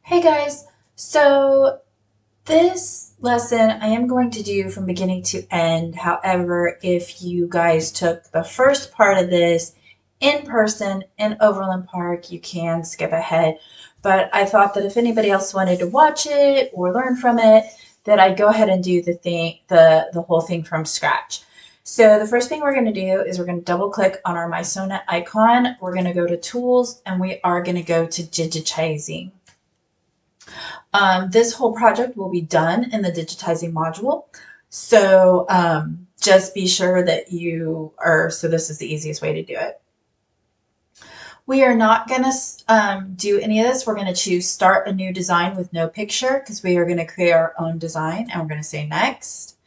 Hey guys, so this lesson I am going to do from beginning to end. However, if you guys took the first part of this in person in Overland Park, you can skip ahead. But I thought that if anybody else wanted to watch it or learn from it, that I'd go ahead and do the whole thing from scratch. So the first thing we're going to do is we're going to double click on our mysewnet icon. We're going to go to tools and we are going to go to digitizing. This whole project will be done in the digitizing module. So just be sure that you are, so this is the easiest way to do it. We are not going to do any of this. We're going to choose start a new design with no picture because we are going to create our own design and we're going to say next.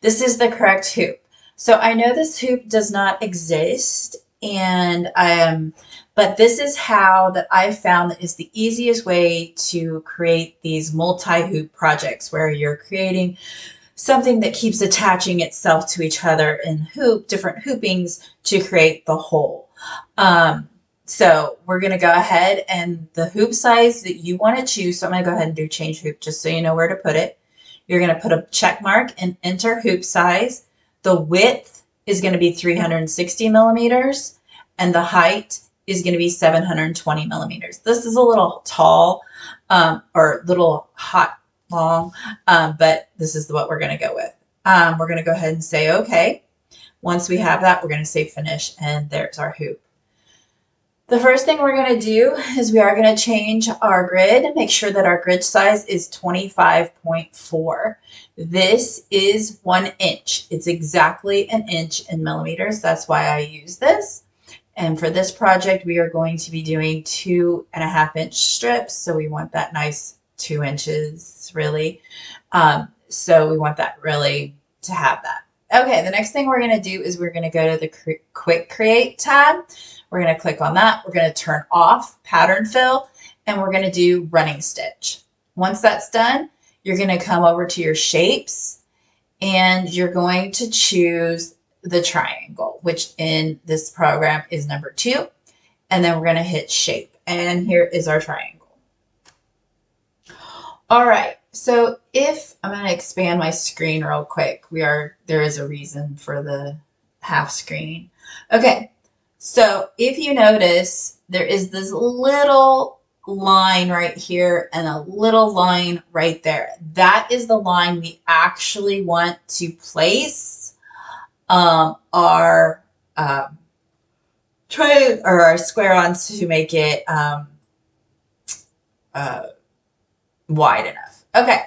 This is the correct hoop. So I know this hoop does not exist and but this is how that I found that is the easiest way to create these multi-hoop projects where you're creating something that keeps attaching itself to each other in different hoopings to create the whole. So we're going to go ahead and the hoop size that you want to choose. So I'm going to go ahead and do change hoop just so you know where to put it. You're going to put a check mark and enter hoop size. The width is going to be 360 millimeters and the height is going to be 720 millimeters. This is a little tall or little hot long, but this is what we're going to go with. We're going to go ahead and say okay. Once we have that, we're going to say finish and there's our hoop. The first thing we're going to do is we are going to change our grid and make sure that our grid size is 25.4. This is 1 inch. It's exactly an inch in millimeters. That's why I use this. And for this project, we are going to be doing 2.5 inch strips. So we want that nice 2 inches really. So we want that really to have that. Okay, the next thing we're going to do is we're going to go to the quick create tab. We're going to click on that. We're going to turn off pattern fill and we're going to do running stitch. Once that's done, you're going to come over to your shapes and you're going to choose the triangle, which in this program is number 2. And then we're going to hit shape. And here is our triangle. All right. So if I'm going to expand my screen real quick, there is a reason for the half screen. Okay. So if you notice, there is this little line right here and a little line right there. That is the line we actually want to place our triangle or our square on to make it wide enough. Okay,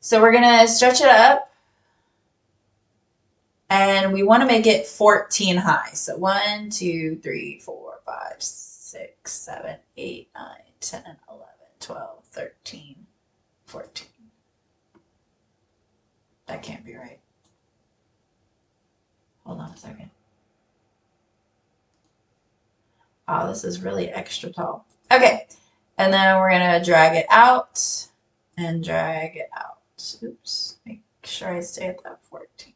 so we're gonna stretch it up and we want to make it 14 high. So 1, 2, 3, 4, 5, 6, 7, 8, 9, 10, 11, 12, 13, 14. That can't be right. Hold on a second. Oh, this is really extra tall. Okay, and then we're gonna drag it out and drag it out. Oops, make sure I stay at that 14.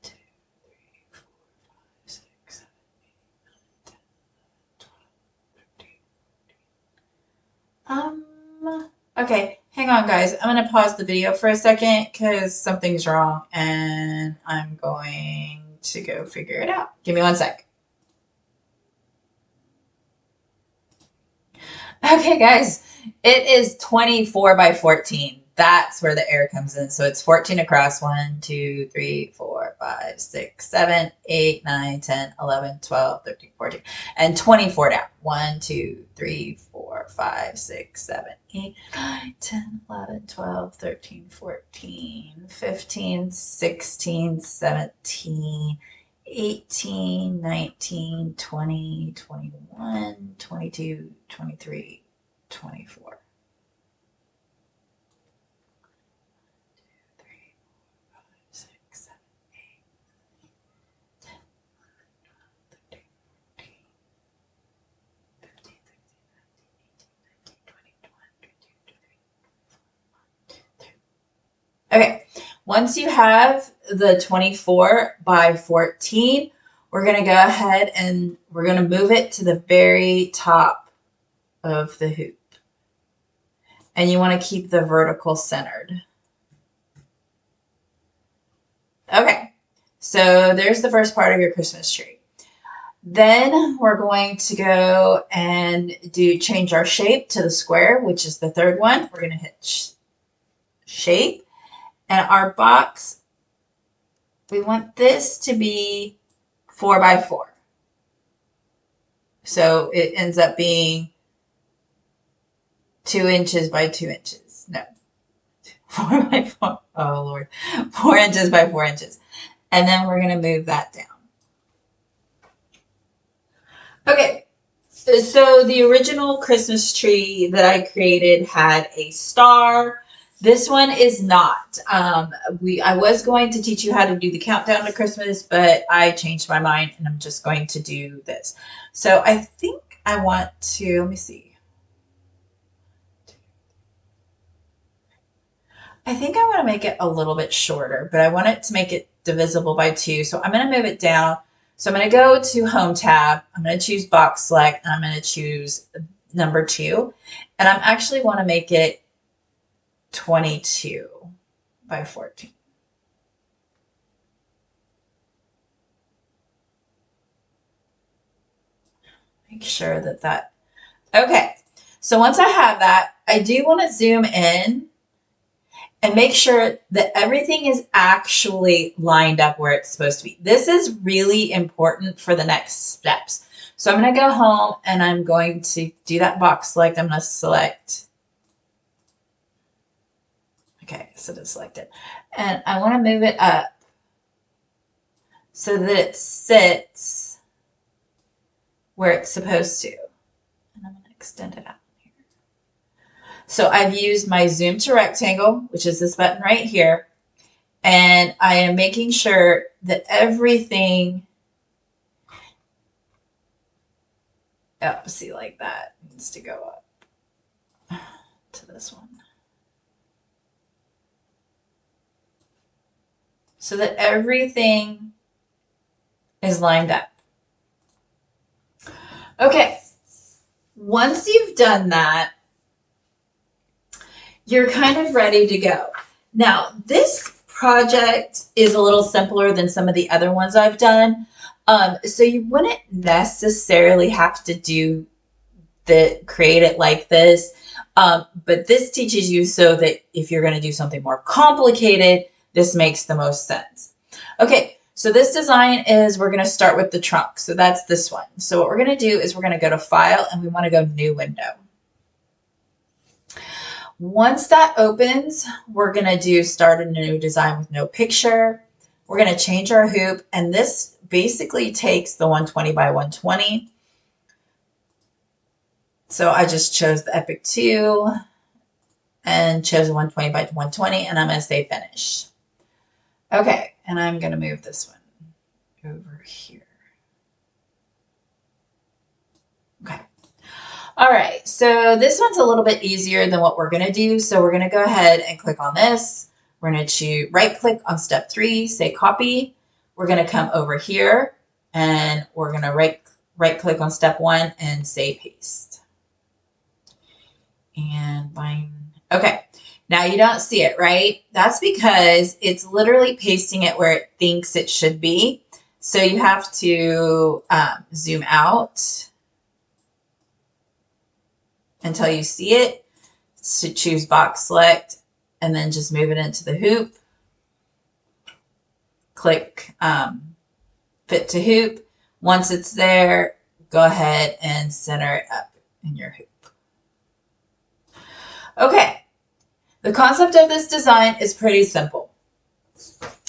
2, 3, 4, 5, 6, 7, 8, 9, 10, 11, 12, 13, 14. Okay, hang on guys. I'm gonna pause the video for a second because something's wrong and I'm going to go figure it out. Give me 1 sec. Okay, guys, it is 24 by 14. That's where the error comes in. So it's 14 across 1, 2, 3, 4, 5, 6, 7, 8, 9, 10, 11, 12, 13, 14, and 24 down. 1, 2, 3, 4, 5, 6, 7, 8, 9, 10, 11, 12, 13, 14, 15, 16, 17, 18, 19, 20, 21, 22, 23, 24. 2, 3, 4, 5, 6, 7, 8, 10, 11, 12, 13, 14, 15, 16, 17, 18, 19, 20, 21, 22, 23, 24. Okay, once you have the 24 by 14, we're going to go ahead and we're going to move it to the very top of the hoop. And you want to keep the vertical centered. Okay, so there's the first part of your Christmas tree. Then we're going to go and change our shape to the square, which is the third one. We're going to hit shape. And our box, we want this to be 4 by 4. So it ends up being 2 inches by 2 inches. No, 4 by 4. Oh, Lord. 4 inches by 4 inches. And then we're going to move that down. Okay, so the original Christmas tree that I created had a star. This one is not. I was going to teach you how to do the countdown to Christmas, but I changed my mind and I'm just going to do this. So I think I want to, let me see. I think I want to make it a little bit shorter, but I want it to make it divisible by 2. So I'm going to move it down. So I'm going to go to Home tab. I'm going to choose Box Select, and I'm going to choose number 2. And I'm actually want to make it 22 by 14. Make sure that. Okay. So once I have that, I do want to zoom in and make sure that everything is actually lined up where it's supposed to be. This is really important for the next steps. So I'm going to go home and I'm going to do that box select. I'm going to select. Okay, so it's selected. And I want to move it up so that it sits where it's supposed to. And I'm going to extend it out. So I've used my zoom to rectangle, which is this button right here. And I am making sure that everything, see, like that needs to go up to this one. So that everything is lined up. Okay, once you've done that, you're kind of ready to go. Now, this project is a little simpler than some of the other ones I've done. So you wouldn't necessarily have to create it like this. But this teaches you so that if you're going to do something more complicated, this makes the most sense. Okay, so this design is, we're going to start with the trunk. So that's this one. So what we're going to do is we're going to go to File and we want to go New Window. Once that opens, we're going to do Start a New Design with no picture. We're going to change our hoop, and this basically takes the 120 by 120. So I just chose the Epic 2 and chose the 120 by 120, and I'm going to say Finish. Okay, and I'm going to move this one over here. Okay. All right, so this one's a little bit easier than what we're going to do. So we're going to go ahead and click on this. We're going to right click on step 3, say copy. We're going to come over here and we're going to right click on step 1 and say paste. And bind. Okay, now you don't see it, right? That's because it's literally pasting it where it thinks it should be. So you have to zoom out until you see it. So choose box select and then just move it into the hoop. Click fit to hoop. Once it's there, go ahead and center it up in your hoop. Okay, the concept of this design is pretty simple.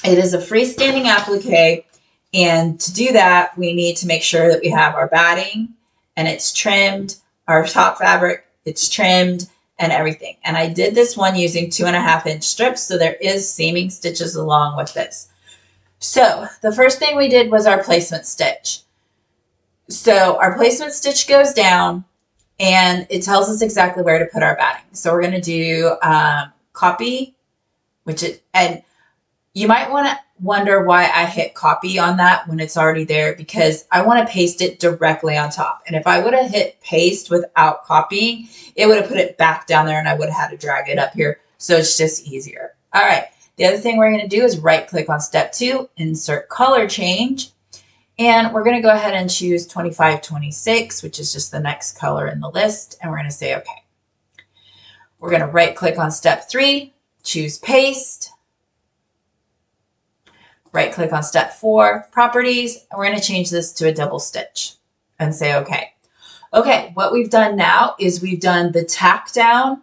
It is a freestanding applique, and to do that, we need to make sure that we have our batting and it's trimmed, our top fabric, it's trimmed, and everything. And I did this one using 2.5-inch strips, so there is seaming stitches along with this. So the first thing we did was our placement stitch. So our placement stitch goes down, and it tells us exactly where to put our batting. So we're going to do copy, and you might want to, wonder why I hit copy on that when it's already there, because I want to paste it directly on top. And if I would have hit paste without copying, it would have put it back down there and I would have had to drag it up here. So it's just easier. All right. The other thing we're going to do is right click on step 2, insert color change. And we're going to go ahead and choose 2526, which is just the next color in the list. And we're going to say, okay. We're going to right click on step 3, choose paste. Right click on step 4, properties. And we're going to change this to a double stitch and say, okay. Okay, what we've done now is we've done the tack down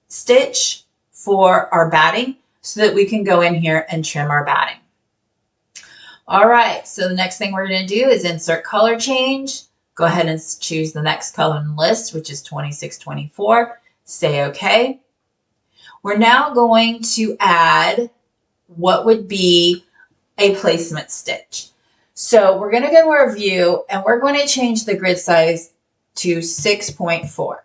stitch for our batting so that we can go in here and trim our batting. All right, so the next thing we're going to do is insert color change. Go ahead and choose the next color in the list, which is 2624. Say okay. We're now going to add what would be a placement stitch. So we're going to go to our view and we're going to change the grid size to 6.4.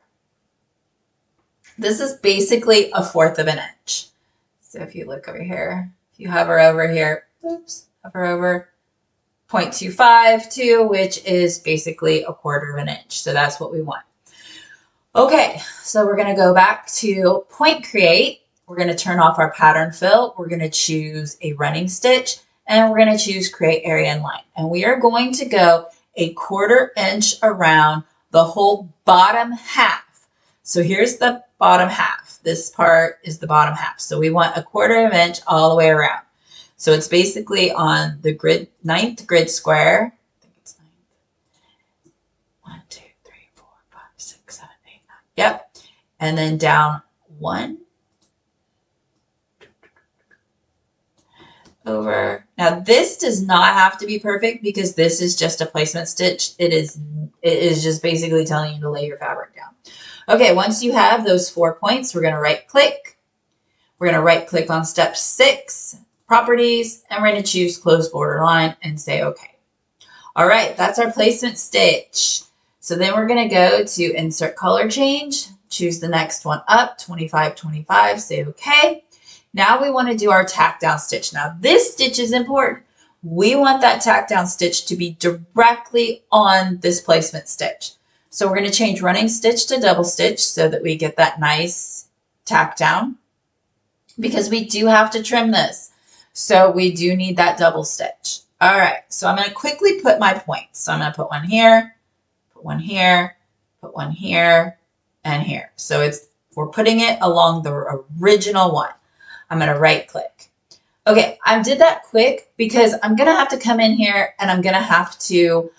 This is basically 1/4 of an inch. So if you look over here, if you hover over here, oops, hover over 0.252, which is basically 1/4 of an inch. So that's what we want. Okay, so we're going to go back to point create. We're going to turn off our pattern fill. We're going to choose a running stitch and we're going to choose create area and line. And we are going to go 1/4 inch around the whole bottom half. So here's the bottom half. This part is the bottom half. So we want 1/4 of an inch all the way around. So it's basically on the grid, 9th grid square. I think it's 9th. 1, 2, 3, 4, 5, 6, 7, 8, 9. Yep. And then down 1. Over. Now this does not have to be perfect because this is just a placement stitch. It is just basically telling you to lay your fabric down. Okay, once you have those 4 points, we're going to right click. We're going to right click on step 6, properties, and we're going to choose close border line and say okay. All right, that's our placement stitch. So then we're going to go to insert color change, choose the next one up, 2525, say okay. Now we want to do our tack down stitch. Now this stitch is important. We want that tack down stitch to be directly on this placement stitch. So we're going to change running stitch to double stitch so that we get that nice tack down, because we do have to trim this. So we do need that double stitch. All right, so I'm going to quickly put my points. So I'm going to put one here, put one here, put one here, and here. So we're putting it along the original one. I'm going to right click. Okay, I did that quick because I'm going to have to come in here and I'm going to have to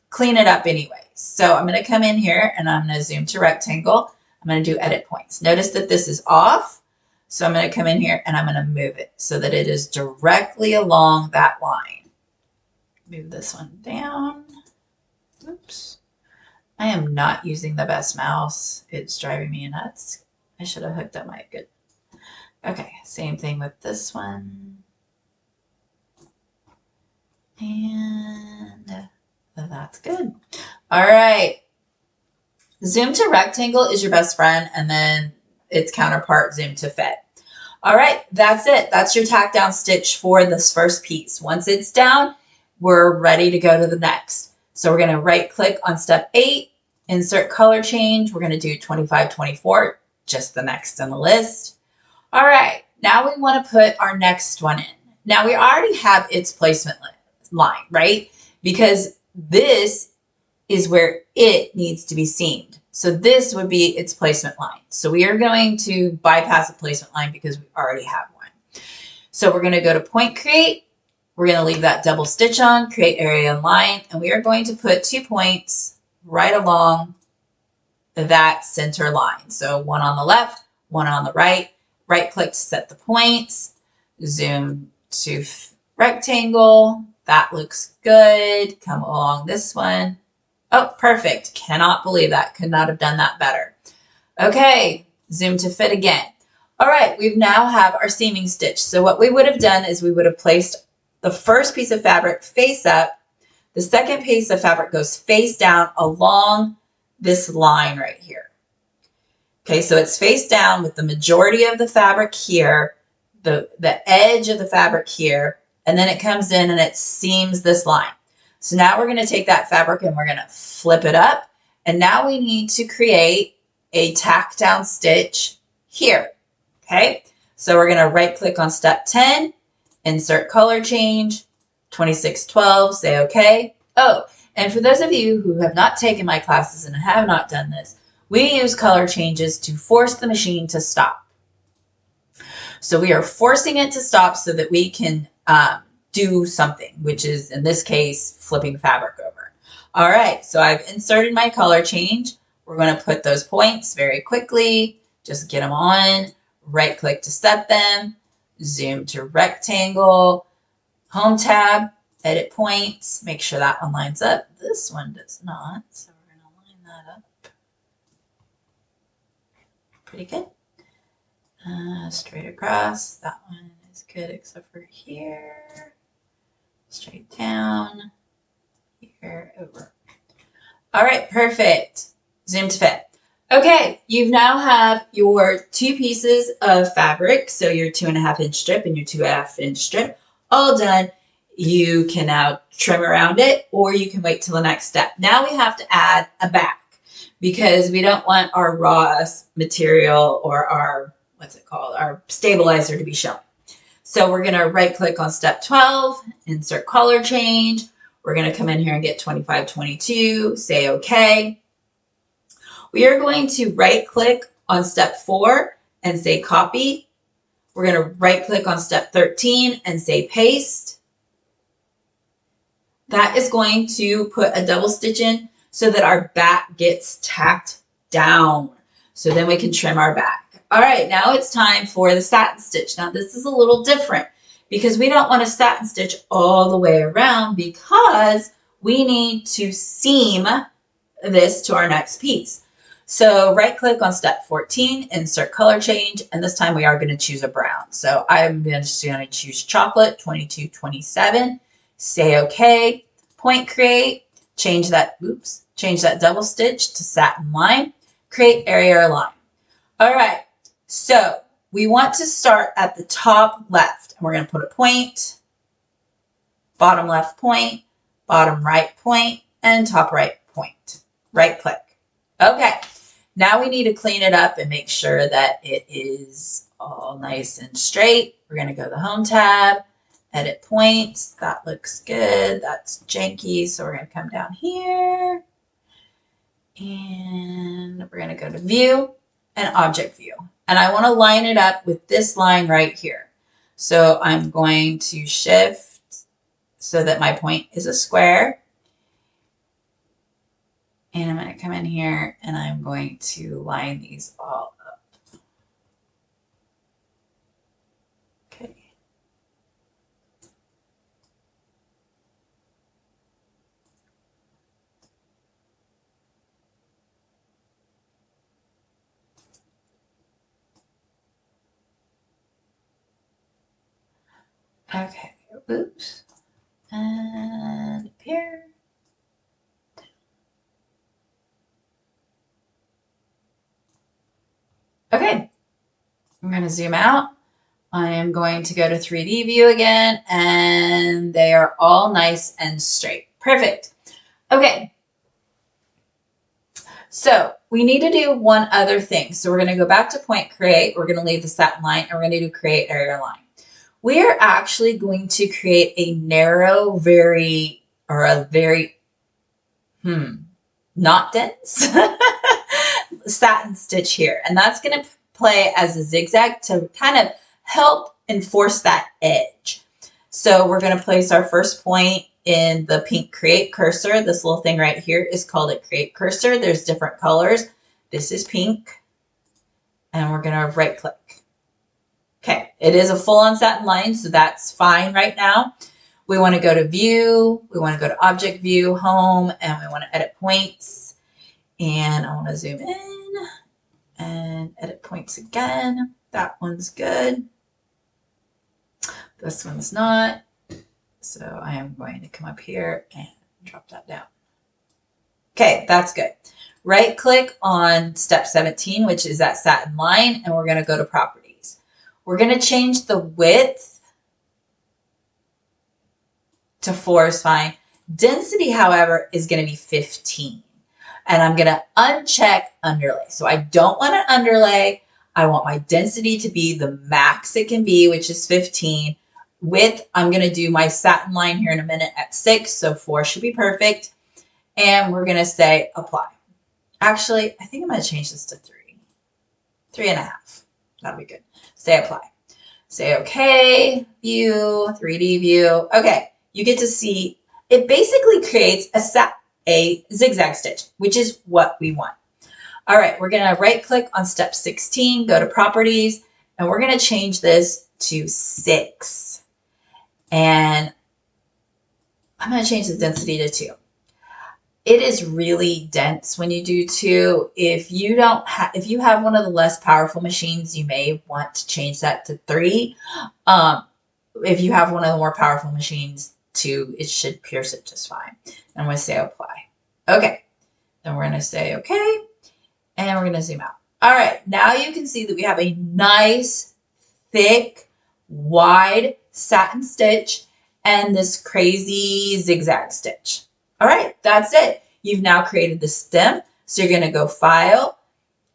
clean it up anyway. So I'm going to come in here and I'm going to zoom to rectangle. I'm going to do edit points. Notice that this is off. So I'm going to come in here and I'm going to move it so that it is directly along that line. Move this one down. Oops. I am not using the best mouse. It's driving me nuts. I should have hooked up my good. Okay, same thing with this one. And that's good. All right. Zoom to rectangle is your best friend, and then its counterpart, zoom to fit. All right, that's it. That's your tack down stitch for this first piece. Once it's down, we're ready to go to the next. So we're going to right click on step 8, insert color change. We're going to do 2524, just the next in the list. All right, now we want to put our next one in. Now we already have its placement line, right? Because this is where it needs to be seamed. So this would be its placement line. So we are going to bypass the placement line because we already have one. So we're going to go to point create. We're going to leave that double stitch on, create area and line, and we are going to put 2 points right along that center line. So one on the left, one on the right. Right click to set the points, zoom to rectangle. That looks good. Come along this one. Oh, perfect. Cannot believe that. Could not have done that better. Okay, zoom to fit again. All right, we now have our seaming stitch. So what we would have done is we would have placed the first piece of fabric face up. The second piece of fabric goes face down along this line right here. Okay, so it's face down with the majority of the fabric here. the edge of the fabric here, and then it comes in and it seams this line. So now we're going to take that fabric and we're going to flip it up. And now we need to create a tack down stitch here. Okay. So we're going to right click on step 10, insert color change, 2612, say okay. Oh, and for those of you who have not taken my classes and have not done this, we use color changes to force the machine to stop. So we are forcing it to stop so that we can do something, which is in this case, flipping fabric over. All right, so I've inserted my color change. We're going to put those points very quickly, just get them on, right click to set them, zoom to rectangle, home tab, edit points, make sure that one lines up. This one does not, so we're going to line that up. Pretty good. Straight across, that one is good except for here. Straight down, here, over. All right, perfect. Zoom to fit. Okay, you now have your 2 pieces of fabric, so your 2.5 inch strip and your 2.5 inch strip, all done. You can now trim around it, or you can wait till the next step. Now we have to add a back because we don't want our raw material or our, what's it called, our stabilizer to be shown. So we're going to right click on step 12, insert color change. We're going to come in here and get 2522, say okay. We are going to right click on step 4 and say copy. We're going to right click on step 13 and say paste. That is going to put a double stitch in so that our back gets tacked down. So then we can trim our back. All right, now it's time for the satin stitch. Now this is a little different because we don't want to satin stitch all the way around because we need to seam this to our next piece. So right click on step 14, insert color change, and this time we are going to choose a brown. So I'm just going to choose chocolate, 2227, say okay, point create, change that double stitch to satin line, create area or line. All right. So we want to start at the top left, and we're going to put a point, bottom left point, bottom right point, and top right point. Right click. Okay, now we need to clean it up and make sure that it is all nice and straight. We're going to go to the home tab, edit points. That looks good. That's janky, so we're going to come down here, and we're going to go to view and object view. And I want to line it up with this line right here. So I'm going to shift so that my point is a square. And I'm going to come in here and I'm going to line these all up. Okay. Okay, oops, and up here. Okay, I'm going to zoom out. I am going to go to 3D view again, and they are all nice and straight. Perfect. Okay, so we need to do one other thing. So we're going to go back to point create. We're going to leave the satin line, and we're going to do create area line. We are actually going to create a narrow, not dense satin stitch here. And that's going to play as a zigzag to kind of help enforce that edge. So we're going to place our first point in the pink create cursor. This little thing right here is called a create cursor. There's different colors. This is pink. And we're going to right click. Okay, it is a full-on satin line, so that's fine right now. We want to go to view, we want to go to object view, home, and we want to edit points. And I want to zoom in and edit points again. That one's good. This one's not. So I am going to come up here and drop that down. Okay, that's good. Right click on step 17, which is that satin line, and we're going to go to properties. We're going to change the width to 4 is fine. Density, however, is going to be 15. And I'm going to uncheck underlay. So I don't want to underlay. I want my density to be the max it can be, which is 15. Width, I'm going to do my satin line here in a minute at 6. So 4 should be perfect. And we're going to say apply. Actually, I think I'm going to change this to 3. 3.5. That'll be good. Say apply. Say okay, view, 3D view. Okay, you get to see it basically creates a zigzag stitch, which is what we want. All right, we're going to right click on step 16, go to properties, and we're going to change this to 6. And I'm going to change the density to 2. It is really dense when you do 2. If you have one of the less powerful machines, you may want to change that to 3. If you have one of the more powerful machines, 2, it should pierce it just fine. And I'm going to say apply. Okay. Then we're going to say okay. And we're going to zoom out. All right. Now you can see that we have a nice, thick, wide satin stitch and this crazy zigzag stitch. All right. That's it. You've now created the stem. So you're going to go File.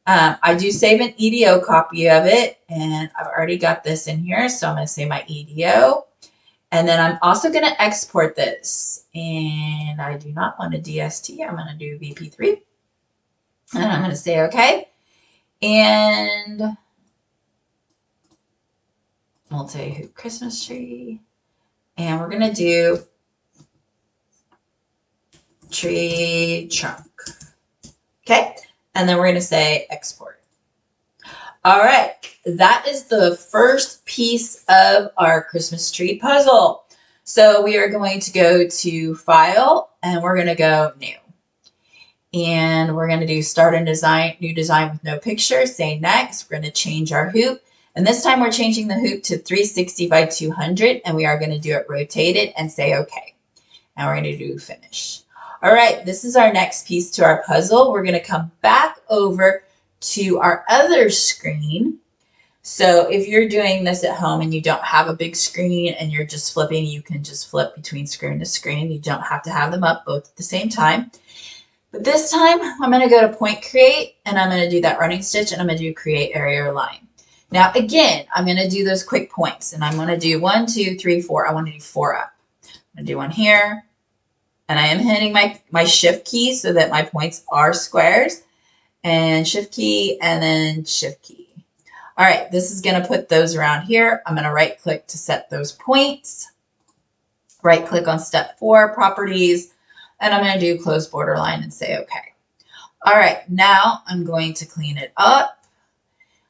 I do save an EDO copy of it. And I've already got this in here. So I'm going to say my EDO. And then I'm also going to export this. And I do not want a DST. I'm going to do VP3. And I'm going to say okay. And we'll say hoop Christmas tree. And we're going to do tree trunk. Okay. And then we're going to say export. All right. That is the first piece of our Christmas tree puzzle. So we are going to go to File and we're going to go New. And we're going to do Start a Design, New Design with no picture. Say Next. We're going to change our hoop. And this time we're changing the hoop to 360 by 200. And we are going to do it rotated and say OK. And we're going to do Finish. All right. This is our next piece to our puzzle. We're going to come back over to our other screen. So if you're doing this at home and you don't have a big screen and you're just flipping, you can just flip between screen to screen. You don't have to have them up both at the same time. But this time I'm going to go to Point Create and I'm going to do that running stitch and I'm going to do Create Area or Line. Now again, I'm going to do those quick points and I'm going to do 1, 2, 3, 4. I want to do 4 up. I'm going to do one here and I am hitting my Shift key so that my points are squares and Shift key and then Shift key. All right, this is going to put those around here. I'm going to right click to set those points. Right click on step 4, properties, and I'm going to do close borderline and say okay. All right, now I'm going to clean it up.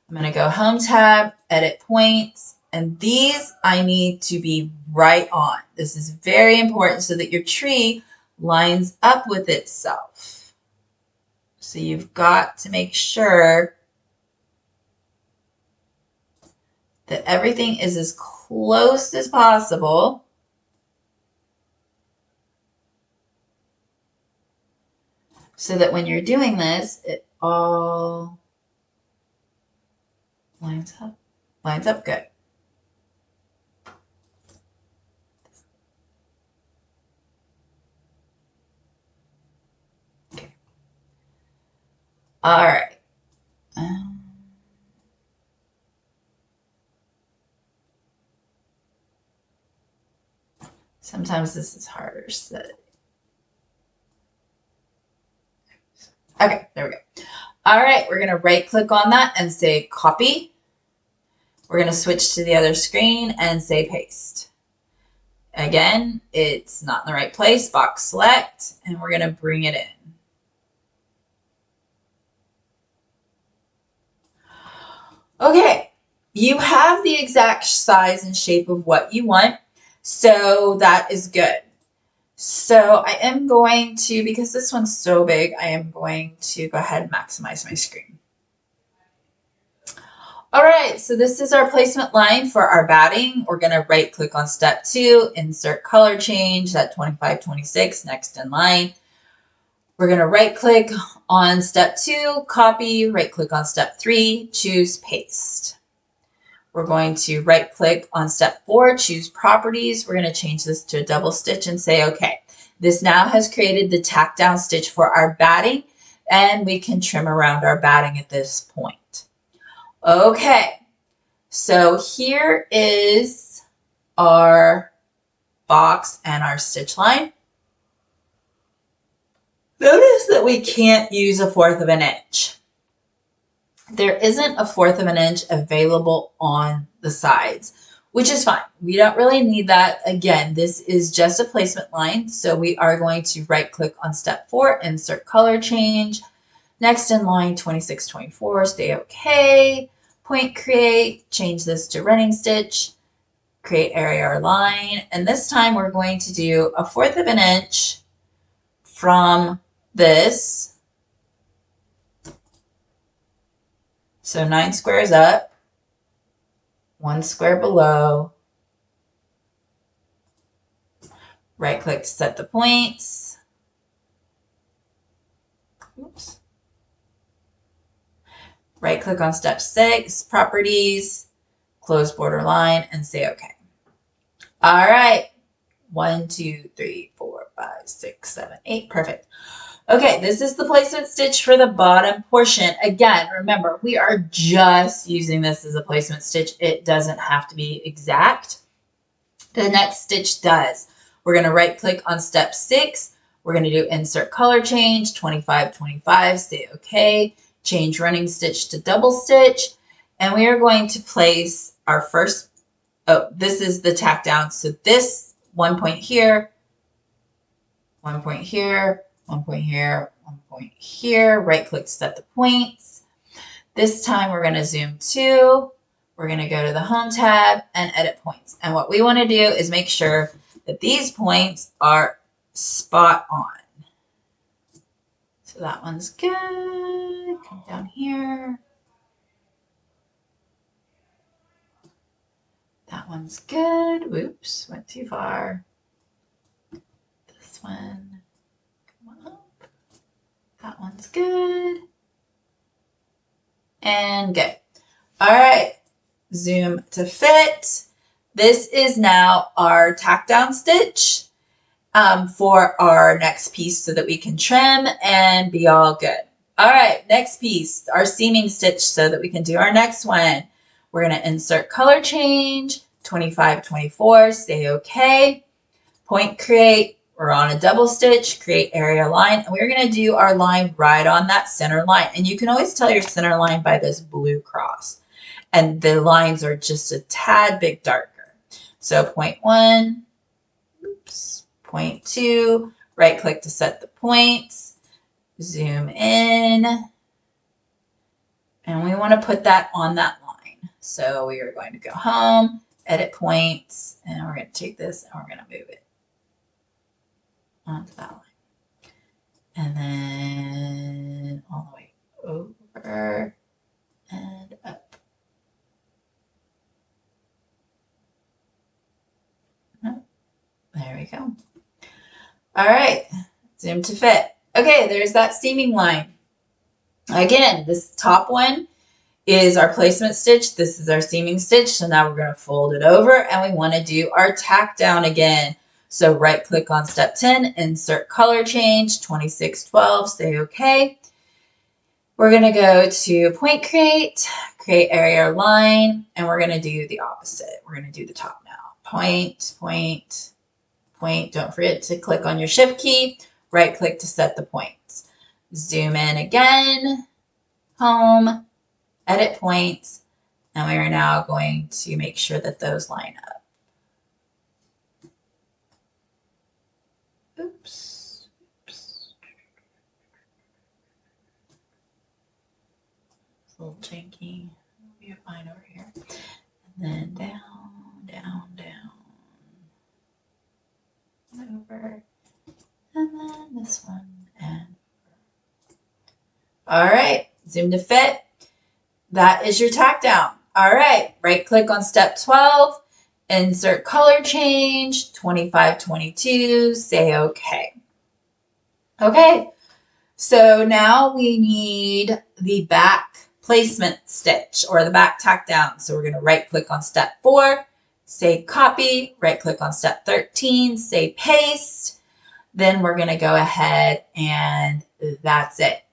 I'm going to go Home tab, Edit Points, and these I need to be right on. This is very important so that your tree lines up with itself. So you've got to make sure that everything is as close as possible. So that when you're doing this, it all lines up. Lines up good. Okay. All right. Sometimes this is harder. So. Okay, there we go. All right, we're going to right click on that and say copy. We're going to switch to the other screen and say paste. Again, it's not in the right place. Box select, and we're going to bring it in. Okay, you have the exact size and shape of what you want. So that is good. So I am going to, because this one's so big, I am going to go ahead and maximize my screen. All right, so this is our placement line for our batting. We're going to right click on step 2, insert color change, that 2526, next in line. We're going to right click on step 2, copy, right click on step 3, choose paste. We're going to right click on step 4, choose properties. We're going to change this to a double stitch and say, okay, this now has created the tack down stitch for our batting, and we can trim around our batting at this point. Okay, so here is our box and our stitch line. Notice that we can't use 1/4 of an inch. There isn't 1/4 of an inch available on the sides, which is fine. We don't really need that. Again, this is just a placement line. So we are going to right click on step 4, insert color change. Next in line 2624, stay okay. Point create, change this to running stitch, create area or line. And this time we're going to do 1/4 of an inch from this. So 9 squares up, 1 square below, right click to set the points. Oops. Right click on step 6, properties, close border line, and say okay. All right, 1, 2, 3, 4, 5, 6, 7, 8, perfect. Okay, this is the placement stitch for the bottom portion. Again, remember, we are just using this as a placement stitch. It doesn't have to be exact. The next stitch does. We're going to right click on step 6. We're going to do insert color change, 25, 25, say okay. Change running stitch to double stitch. And we are going to place our first, this is the tack down. So this 1 point here, 1 point here, 1 point here, 1 point here, right click to set the points. This time we're going to zoom to, we're going to go to the home tab and edit points. And what we want to do is make sure that these points are spot on. So that one's good. Come down here. That one's good. Whoops, went too far. This one. That one's good. And good. All right, zoom to fit. This is now our tack down stitch for our next piece so that we can trim and be all good. All right, next piece, our seaming stitch so that we can do our next one. We're going to insert color change, 25, 24, stay okay. Point create. We're on a double stitch, create area line, and we're going to do our line right on that center line. And you can always tell your center line by this blue cross. And the lines are just a tad bit darker. So point 1, oops, point 2, right click to set the points, zoom in, and we want to put that on that line. So we are going to go home, edit points, and we're going to take this and we're going to move it onto that line. And then all the way over and up. There we go. All right, zoom to fit. Okay, there's that seaming line. Again, this top one is our placement stitch. This is our seaming stitch. So now we're going to fold it over and we want to do our tack down again. So right click on step 10, insert color change, 2612, say okay. We're going to go to point create, create area or line, and we're going to do the opposite. We're going to do the top now. Point, point, point. Don't forget to click on your shift key, right click to set the points. Zoom in again, home, edit points, and we are now going to make sure that those line up. Oops. Oops. It's a little janky. We'll be fine over here. And then down, down, down. Over. And then this one. And all right. Zoom to fit. That is your tack down. All right. Right click on step 12. Insert color change, 25, 22, say okay. Okay, so now we need the back placement stitch or the back tack down. So we're going to right click on step 4, say copy, right click on step 13, say paste. Then we're going to go ahead and that's it.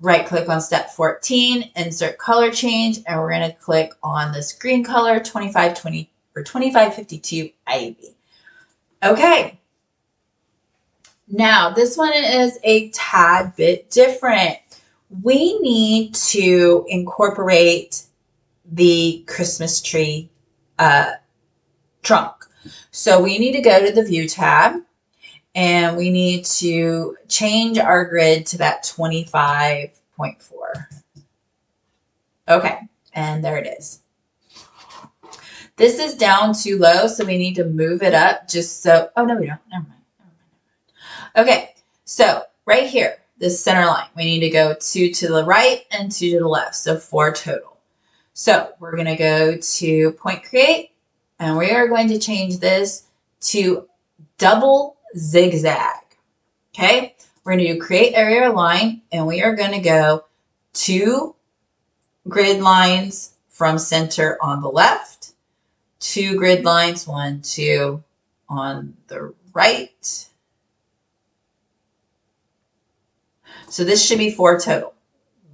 Right click on step 14, insert color change, and we're going to click on this green color 2520 or 2552 Ivy. Okay. Now this one is a tad bit different. We need to incorporate the Christmas tree trunk. So we need to go to the View tab and we need to change our grid to that 25.4. Okay, and there it is. This is down too low, so we need to move it up just so, oh no we don't, never mind. Okay, so right here, this center line, we need to go 2 to the right and 2 to the left, so 4 total. So we're going to go to point create, and we are going to change this to double zigzag. Okay, we're going to do create area line, and we are going to go 2 grid lines from center on the left, 2 grid lines, 1, 2 on the right. So this should be 4 total.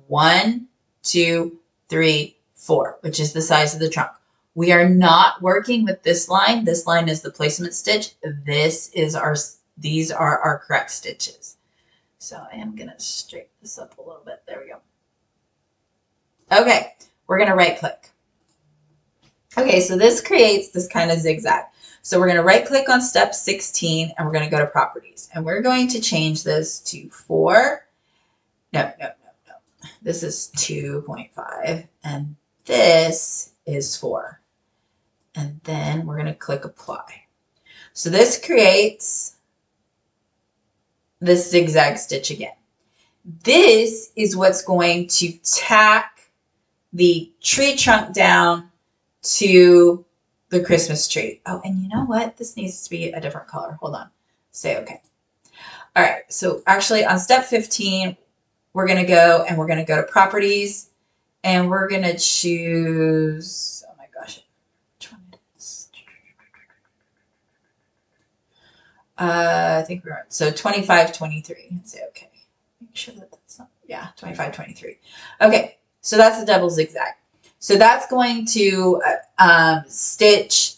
1, 2, 3, 4, which is the size of the trunk. We are not working with this line. This line is the placement stitch. These are our correct stitches. So I am going to straighten this up a little bit. There we go. Okay, we're going to right click. Okay, so this creates this kind of zigzag. So we're going to right click on step 16 and we're going to go to properties. And we're going to change this to 4. No. This is 2.5 and this is 4. And then we're going to click apply. So this creates this zigzag stitch again. This is what's going to tack the tree trunk down to the Christmas tree. Oh, and you know what? This needs to be a different color. Hold on. Say okay. All right. So actually on step 15, we're going to go to properties and we're going to choose, oh my gosh, which one is? I think we're on, so 2523, say okay. Make sure that that's not, yeah, 2523. Okay, so that's the double zigzag. So that's going to stitch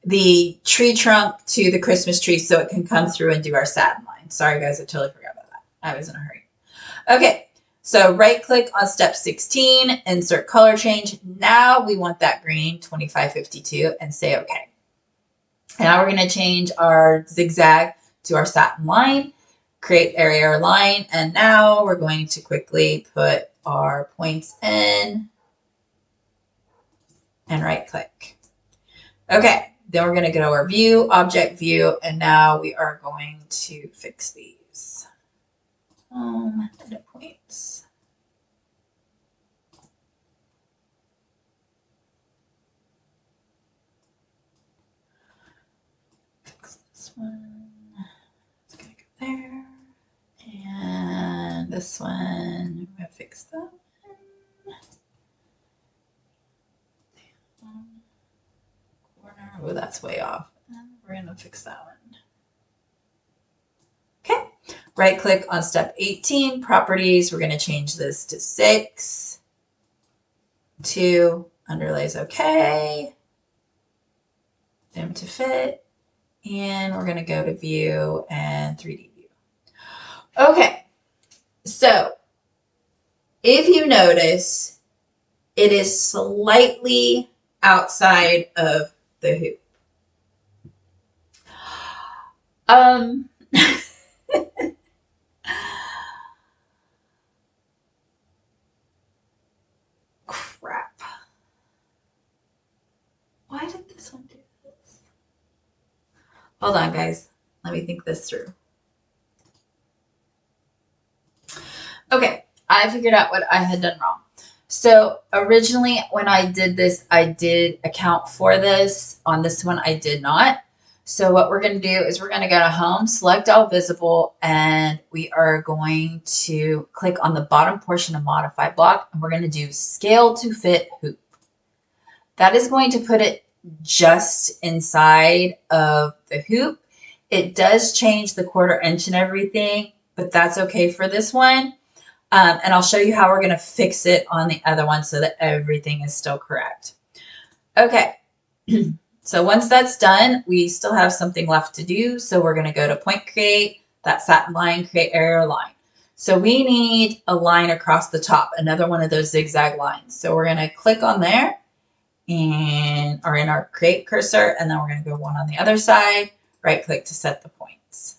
the tree trunk to the Christmas tree so it can come through and do our satin line. Sorry guys, I totally forgot about that. I was in a hurry. Okay, so right click on step 16, insert color change. Now we want that green 2552 and say okay. Now we're going to change our zigzag to our satin line, create area line, and now we're going to quickly put our points in and right click. Okay, then we're going to go to our view, object view, and now we are going to fix these. Edit points. Fix this one. It's going to go there. And this one, I'm going to fix that one. Corner. Oh, that's way off. And we're going to fix that one. Okay. Right click on step 18, properties. We're going to change this to 6. 2, underlays okay. Dim to fit. And we're going to go to view and 3D view. Okay. So if you notice, it is slightly outside of the hoop. Crap. Why did this one do this? Hold on, guys. Let me think this through. Okay, I figured out what I had done wrong. So originally when I did this, I did account for this. On this one, I did not. So what we're going to do is we're going to go to Home, select All Visible, and we are going to click on the bottom portion of Modify Block, and we're going to do Scale to Fit Hoop. That is going to put it just inside of the hoop. It does change the 1/4 inch and everything, but that's okay for this one. And I'll show you how we're going to fix it on the other one so that everything is still correct. Okay. So once that's done, we still have something left to do. So we're going to go to Point Create, that satin line, create area line. So we need a line across the top, another one of those zigzag lines. So we're going to click on there and or in our create cursor, and then we're going to go one on the other side, right click to set the points.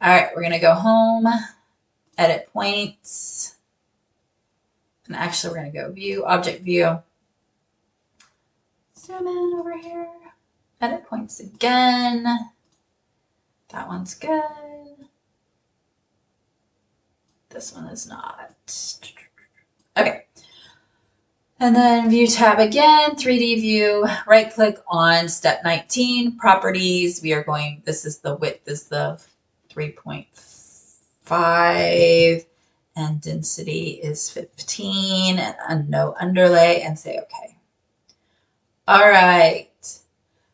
All right, we're going to go home, edit points, and actually we're going to go view, object view, zoom in over here, edit points again. That one's good. This one is not. Okay. And then view tab again, 3D view, right click on step 19, properties. We are going, this is the width is the 3.5 and density is 15 and no underlay, and say okay. All right.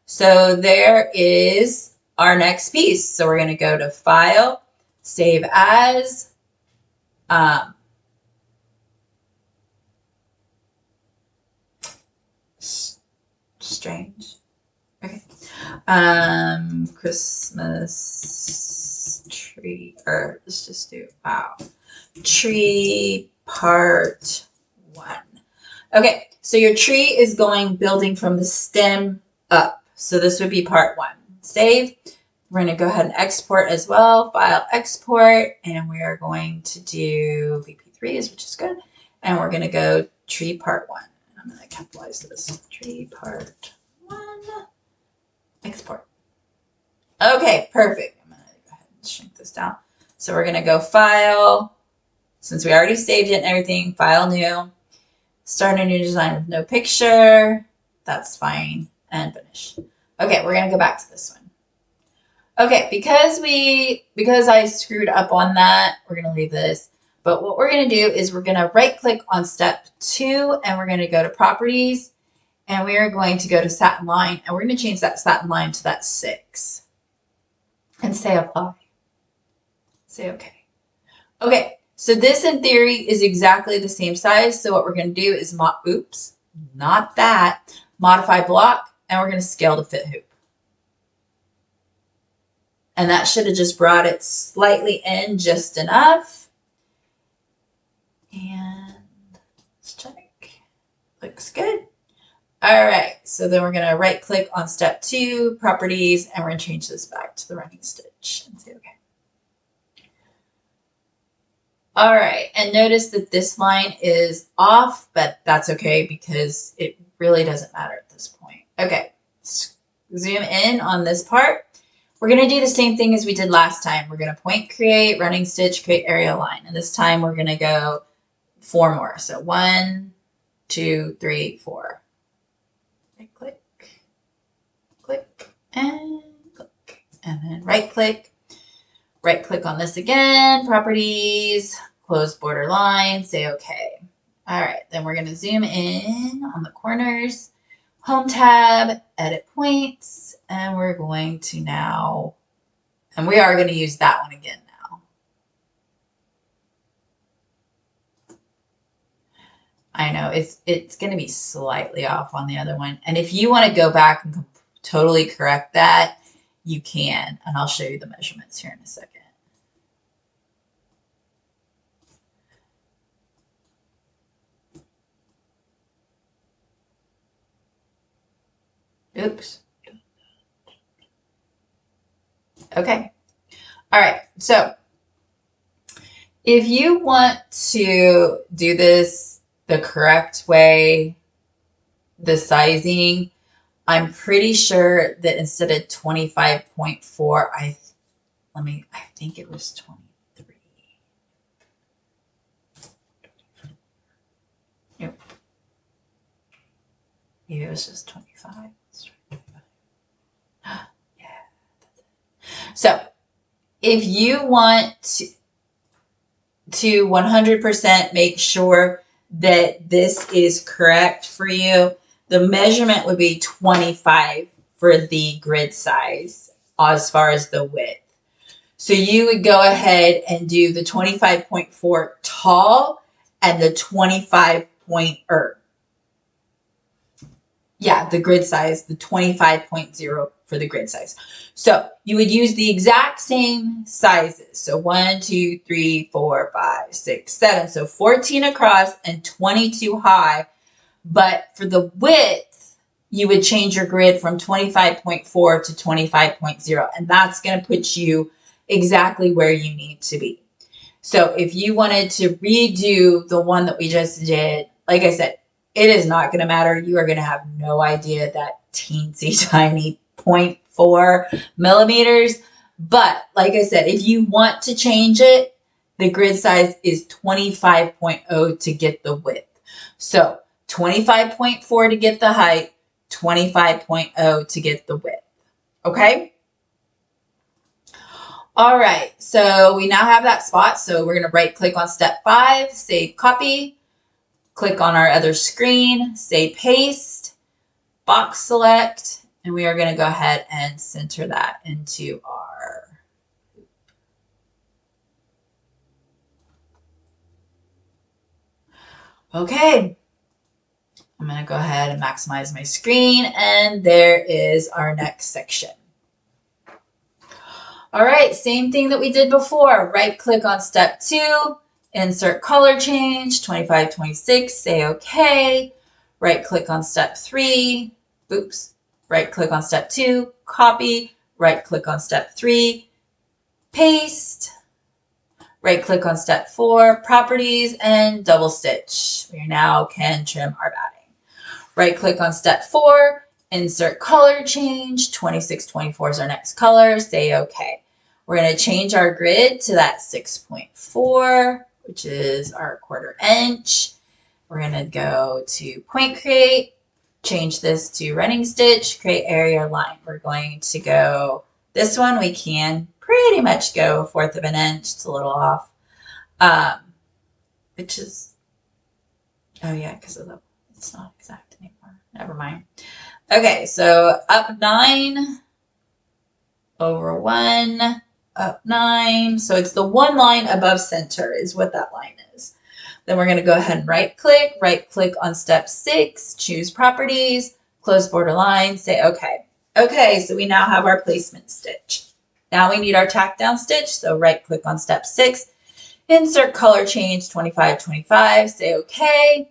So there is our next piece. So we're going to go to File, Save As. Strange. Okay. Christmas tree, or let's just do, wow. Tree part 1. Okay, so your tree is going building from the stem up. So this would be part 1. Save. We're going to go ahead and export as well. File, export, and we are going to do BP3s, which is good. And we're going to go tree part 1. I'm going to capitalize this. Tree part 1. Export. Okay, perfect. I'm going to go ahead and shrink this down. So we're going to go File. Since we already saved it and everything, File, New. Start a new design with no picture. That's fine. And finish. Okay, we're going to go back to this one. Okay, because I screwed up on that, we're going to leave this. But what we're going to do is we're going to right click on step 2 and we're going to go to properties and we are going to go to satin line and we're going to change that satin line to that 6 and say apply. Say okay. Okay, so this in theory is exactly the same size. So what we're going to do is modify block, and we're going to scale to fit hoop. And that should have just brought it slightly in just enough. And let's check. Looks good. All right, so then we're going to right click on step 2, properties, and we're going to change this back to the running stitch and say okay. All right, and notice that this line is off, but that's okay because it really doesn't matter at this point. Okay, zoom in on this part. We're going to do the same thing as we did last time. We're going to point, create, running stitch, create area line. And this time we're going to go 4 more. So 1, 2, 3, 4. Right click, click, and click. And then right click on this again, properties, close border line, say okay. All right, then we're going to zoom in on the corners, home tab, edit points, and we're going to now, and we are going to use that one again now. I know it's going to be slightly off on the other one. And if you want to go back and totally correct that, you can, and I'll show you the measurements here in a second. Oops. Okay. All right. So if you want to do this the correct way, the sizing, I'm pretty sure that instead of 25.4, I think it was 23. Nope. Maybe it was just 25. Yeah. if you want to 100% make sure that this is correct for you, the measurement would be 25 for the grid size as far as the width. So you would go ahead and do the 25.4 tall and the 25 point, the grid size, the 25.0 for the grid size. So you would use the exact same sizes. So 1, 2, 3, 4, 5, 6, 7. So 14 across and 22 high. But for the width, you would change your grid from 25.4 to 25.0. And that's going to put you exactly where you need to be. So if you wanted to redo the one that we just did, like I said, it is not going to matter. You are going to have no idea that teensy tiny 0.4 millimeters. But like I said, if you want to change it, the grid size is 25.0 to get the width. So 25.4 to get the height, 25.0 to get the width. Okay? All right, so we now have that spot. So we're going to right click on step 5, save copy. Click on our other screen, say paste, box select, and we are going to go ahead and center that into our. Okay, I'm going to go ahead and maximize my screen, and there is our next section. All right, same thing that we did before. Right click on step 2, insert color change, 2526, say okay. Right click on step 3, right click on step 2, copy, right click on step 3, paste, right click on step 4, properties, and double stitch. We now can trim our batting. Right click on step 4, insert color change, 2624 is our next color, say okay. We're going to change our grid to that 6.4, which is our 1/4 inch. We're going to go to point create, change this to running stitch, create area line. We're going to go, this one we can pretty much go 1/4 of an inch. It's a little off, which is, oh yeah, because of the, it's not exact anymore. Never mind. Okay, so up 9, over 1, up 9. So it's the one line above center is what that line is. Then we're going to go ahead and right click on step 6, choose properties, close border line, say okay. Okay, so we now have our placement stitch. Now we need our tack down stitch. So right click on step 6, insert color change 2525, say okay.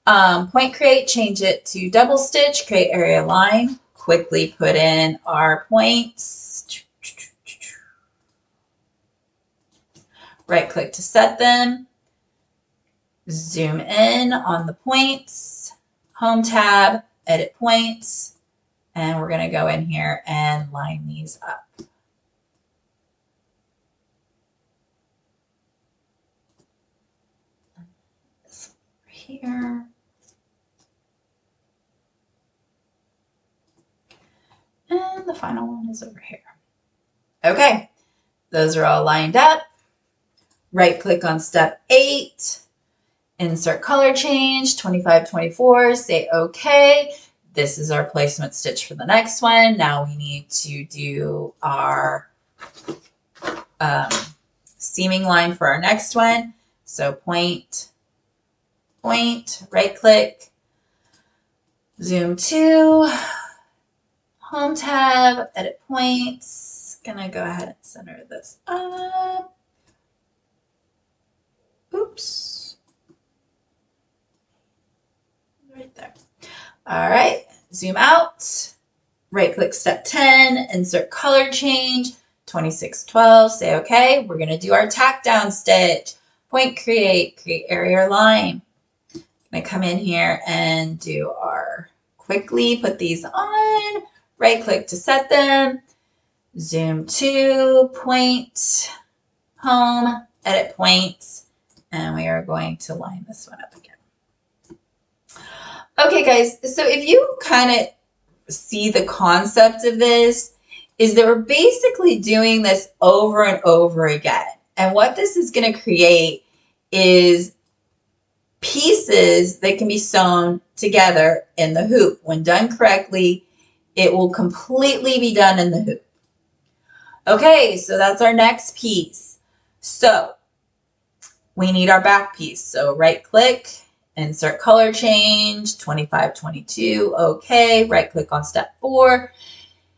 Point create, change it to double stitch, create area line, quickly put in our points. Right click to set them, zoom in on the points, home tab, edit points, and we're going to go in here and line these up. This over here. And the final one is over here. Okay, those are all lined up. Right click on step 8, insert color change, 2524, say okay. This is our placement stitch for the next one. Now we need to do our seaming line for our next one. So point, right click, zoom to, home tab, edit points. Gonna go ahead and center this up. Oops. Right there. All right, zoom out, right click step 10, insert color change, 2612, say okay. We're gonna do our tack down stitch, point create area line. Gonna come in here and do our, quickly put these on, right click to set them, zoom to, point, home, edit points, and we are going to line this one up again. Okay, guys, so if you kind of see the concept of this, is that we're basically doing this over and over again. And what this is going to create is pieces that can be sewn together in the hoop. When done correctly, it will completely be done in the hoop. Okay, so that's our next piece. So we need our back piece. So right click, insert color change, 2522, okay. Right click on step 4,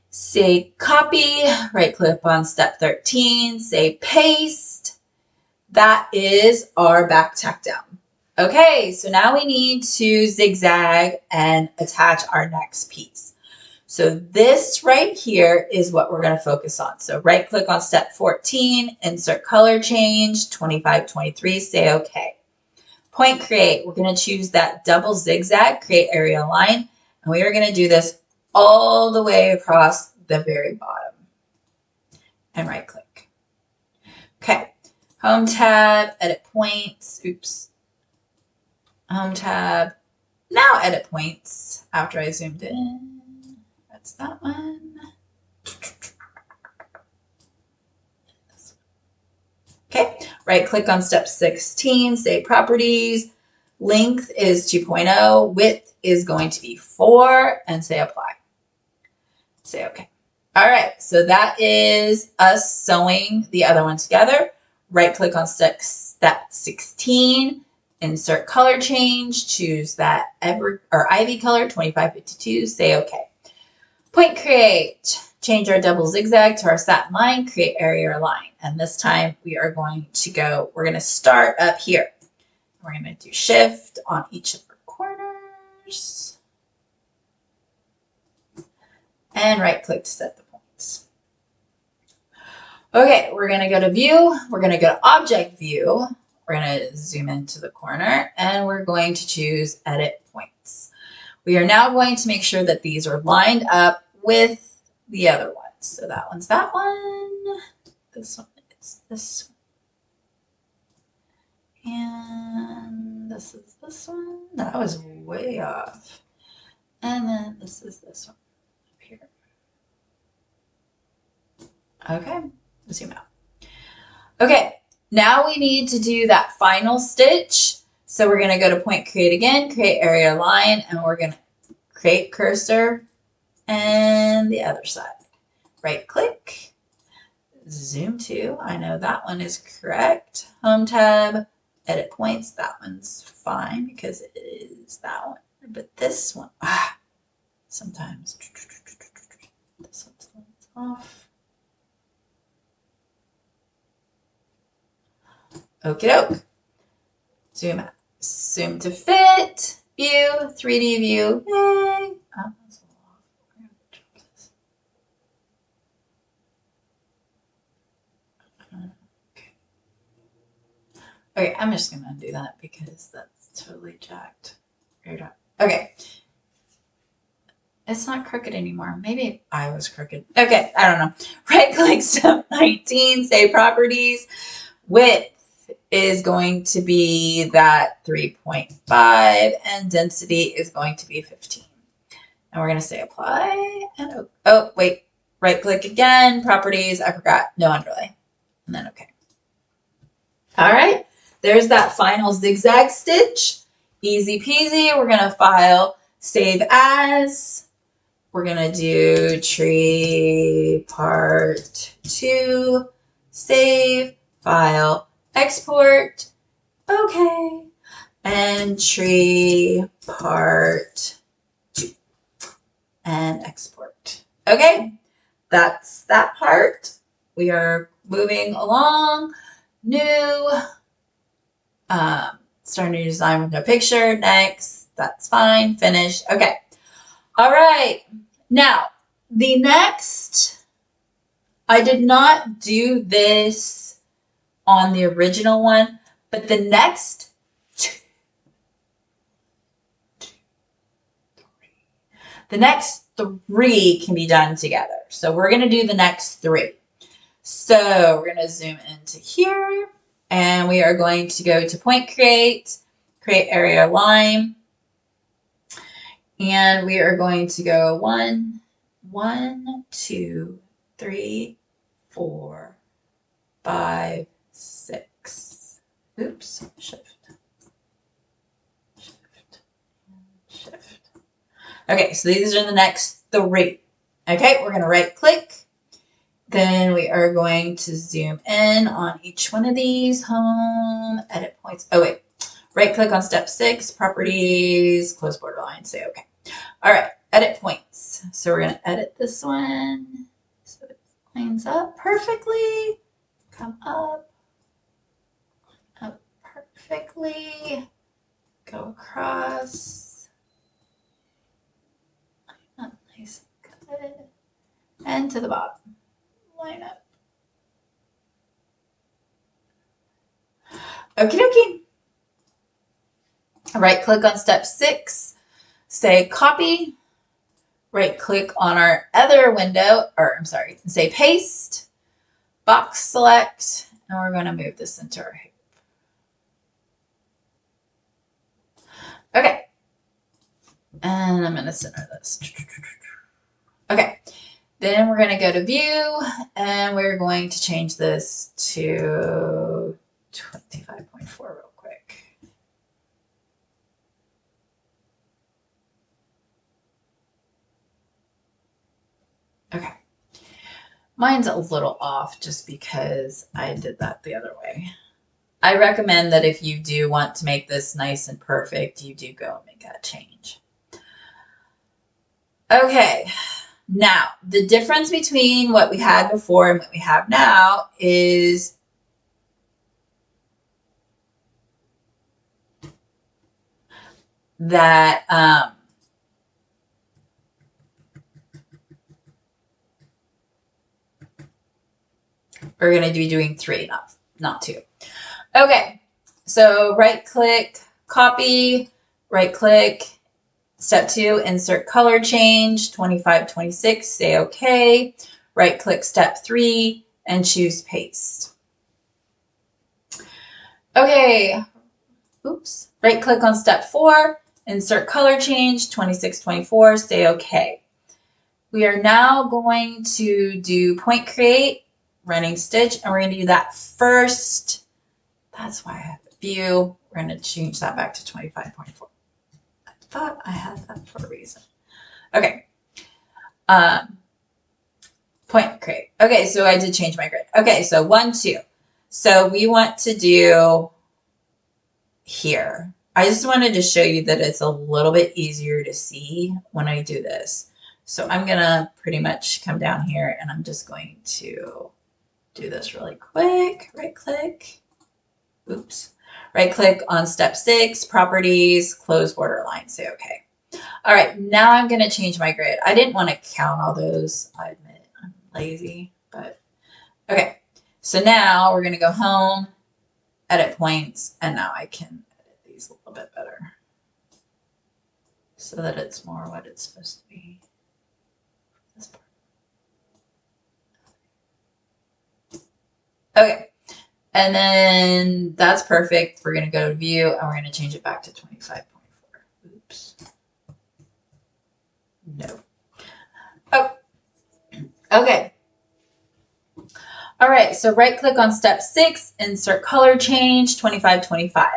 say copy, right click on step 13, say paste. That is our back tack down. Okay, so now we need to zigzag and attach our next piece. So this right here is what we're going to focus on. So right click on step 14, insert color change, 2523, say okay. Point create, we're going to choose that double zigzag, create area line, and we are going to do this all the way across the very bottom. And right click. Okay, home tab, edit points, oops. Home tab, now edit points after I zoomed in. That's that one. Okay, right click on step 16, say properties. Length is 2.0, width is going to be 4, and say apply. Say okay. All right, so that is us sewing the other one together. Right click on step 16, insert color change, choose that ivy color, 2552, say okay. Point create, change our double zigzag to our satin line, create area or line. And this time we are going to we're going to start up here. We're going to do shift on each of our corners. And right click to set the points. Okay, we're going to go to view. We're going to go to object view. We're going to zoom into the corner and we're going to choose edit points. We are now going to make sure that these are lined up with the other ones. So that one's that one. This one is this one. And this is this one. That was way off. And then this is this one up here. Okay, zoom out. Okay, now we need to do that final stitch. So we're going to go to point create again, create area line, and we're going to create cursor and the other side. Right click, zoom to, I know that one is correct. Home tab, edit points, that one's fine because it is that one. But this one, sometimes this one's off. Okie doke. Zoom out. Zoom to fit. View. 3D view. Yay. Oh, that's a lot. Okay, I'm just going to undo that because that's totally jacked. Okay. It's not crooked anymore. Maybe I was crooked. Okay, I don't know. Right click step 19, say properties. Width is going to be that 3.5 and density is going to be 15. And we're going to say apply and oh wait, right click again, properties, I forgot, no underlay, and then okay. All right, there's that final zigzag stitch, easy peasy. We're going to file, save as. We're going to do tree part 2, save, file, export, okay, and tree part 2, and export. Okay, that's that part. We are moving along. New, start a new design with no picture. Next, that's fine. Finish. Okay. All right. Now, the next, I did not do this on the original one, but the next three can be done together. So we're going to do the next 3. So we're going to zoom into here and we are going to go to point create, create area line. And we are going to go 1, 1, 2, 3, 4, 5, 6. Oops, shift, shift, shift. Okay, so these are the next 3. Okay, we're going to right click. Then we are going to zoom in on each one of these. Home, edit points. Oh, wait. Right click on step 6, properties, close borderline, say okay. All right, edit points. So we're going to edit this one so it lines up perfectly. Come up perfectly. Go across. Line up nice and good. And to the bottom. Line up. Okie dokie. Right click on step 6, say copy. Right click on our other window, say paste, box select, and we're going to move this into our hoop. Okay. And I'm going to center this. Okay. Then we're going to go to view and we're going to change this to 25.4 real quick. Okay. Mine's a little off just because I did that the other way. I recommend that if you do want to make this nice and perfect, you do go and make that change. Okay. Now, the difference between what we had before and what we have now is that we're going to be doing 3, not 2. Okay, so right click, copy, right click, step 2, insert color change, 25, 26, say okay. Right click step 3 and choose paste. Okay, oops, right click on step 4, insert color change, 26, 24, say okay. We are now going to do point create, running stitch, and we're going to do that first. That's why I have the view. We're going to change that back to 25.4. I thought I had that for a reason. Okay. Point create. Okay, so I did change my grid. Okay, so 1, 2. So we want to do here. I just wanted to show you that it's a little bit easier to see when I do this. So I'm going to pretty much come down here and I'm just going to do this really quick. Right click. Oops. Right click on step 6, properties, close borderline, say okay. All right, now I'm going to change my grid. I didn't want to count all those. I admit I'm lazy, but okay. So now we're going to go home, edit points, and now I can edit these a little bit better so that it's more what it's supposed to be. This part. Okay. And then that's perfect. We're going to go to view and we're going to change it back to 25.4. Oops. No. Oh. Okay. All right. So right click on step 6, insert color change, 25, 25.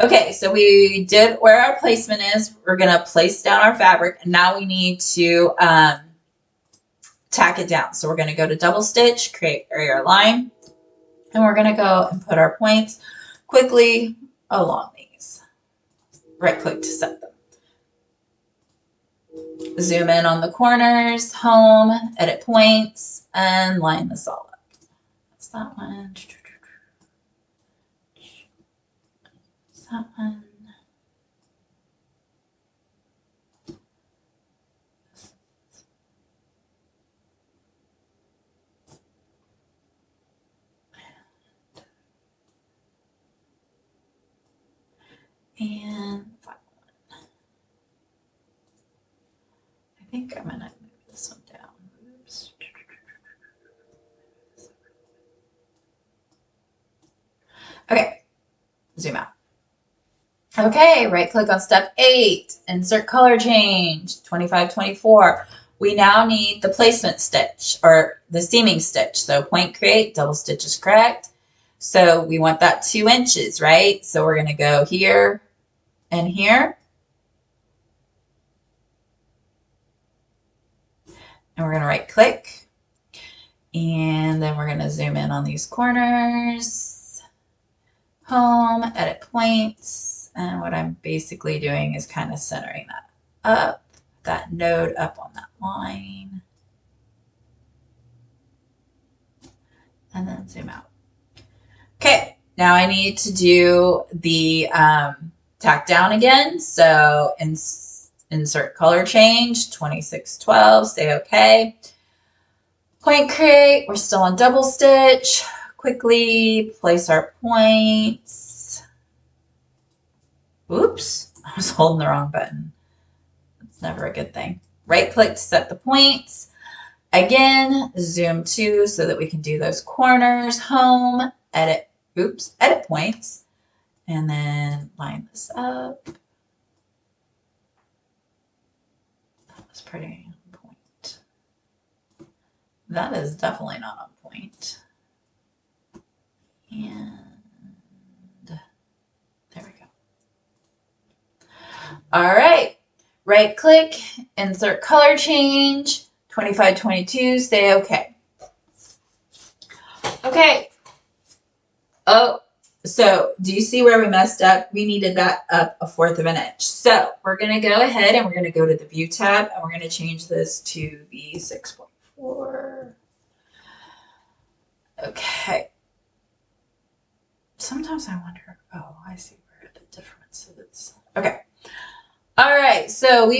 Okay. So we did where our placement is. We're going to place down our fabric and now we need to tack it down. So we're going to go to double stitch, create area line. And we're going to go and put our points quickly along these. Right click to set them. Zoom in on the corners, home, edit points, and line this all up. That's that one. That's that one. And that one. I think I'm going to move this one down. Oops. Okay, zoom out. Okay, right click on step 8, insert color change, 25, 24. We now need the placement stitch or the seaming stitch. So point create, double stitch is correct. So we want that 2 inches, right? So we're going to go here and here. And we're going to right click. And then we're going to zoom in on these corners. Home, edit points. And what I'm basically doing is kind of centering that up, that node up on that line. And then zoom out. Okay, now I need to do the tack down again. So insert color change, 2612, say okay. Point create, we're still on double stitch. Quickly place our points. Oops, I was holding the wrong button. That's never a good thing. Right click to set the points. Again, zoom to so that we can do those corners. Home, edit points, and then line this up. That was pretty on point. That is definitely not on point. And there we go. All right, right click, insert color change, 2522, say okay. Okay. Oh, so do you see where we messed up? We needed that up 1/4 of an inch. So we're going to go ahead and we're going to go to the view tab and we're going to change this to the 6.4. Okay. Sometimes I wonder, oh, I see where the difference is. Okay. All right. So we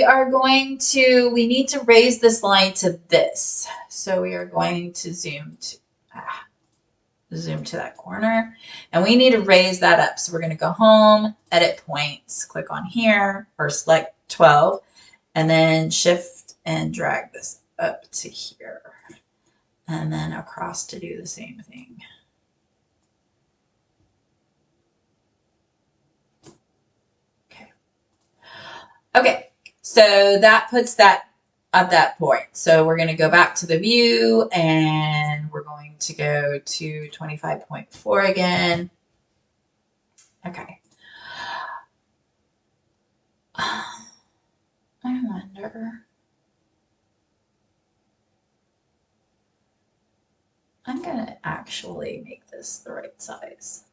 need to raise this line to this. So we are going to zoom to that corner and we need to raise that up. So we're going to go home, edit points, click on here or select 12 and then shift and drag this up to here and then across to do the same thing. Okay. Okay. So that puts that at that point. So we're going to go back to the view and we're going to go to 25.4 again. Okay. I wonder. I'm going to actually make this the right size.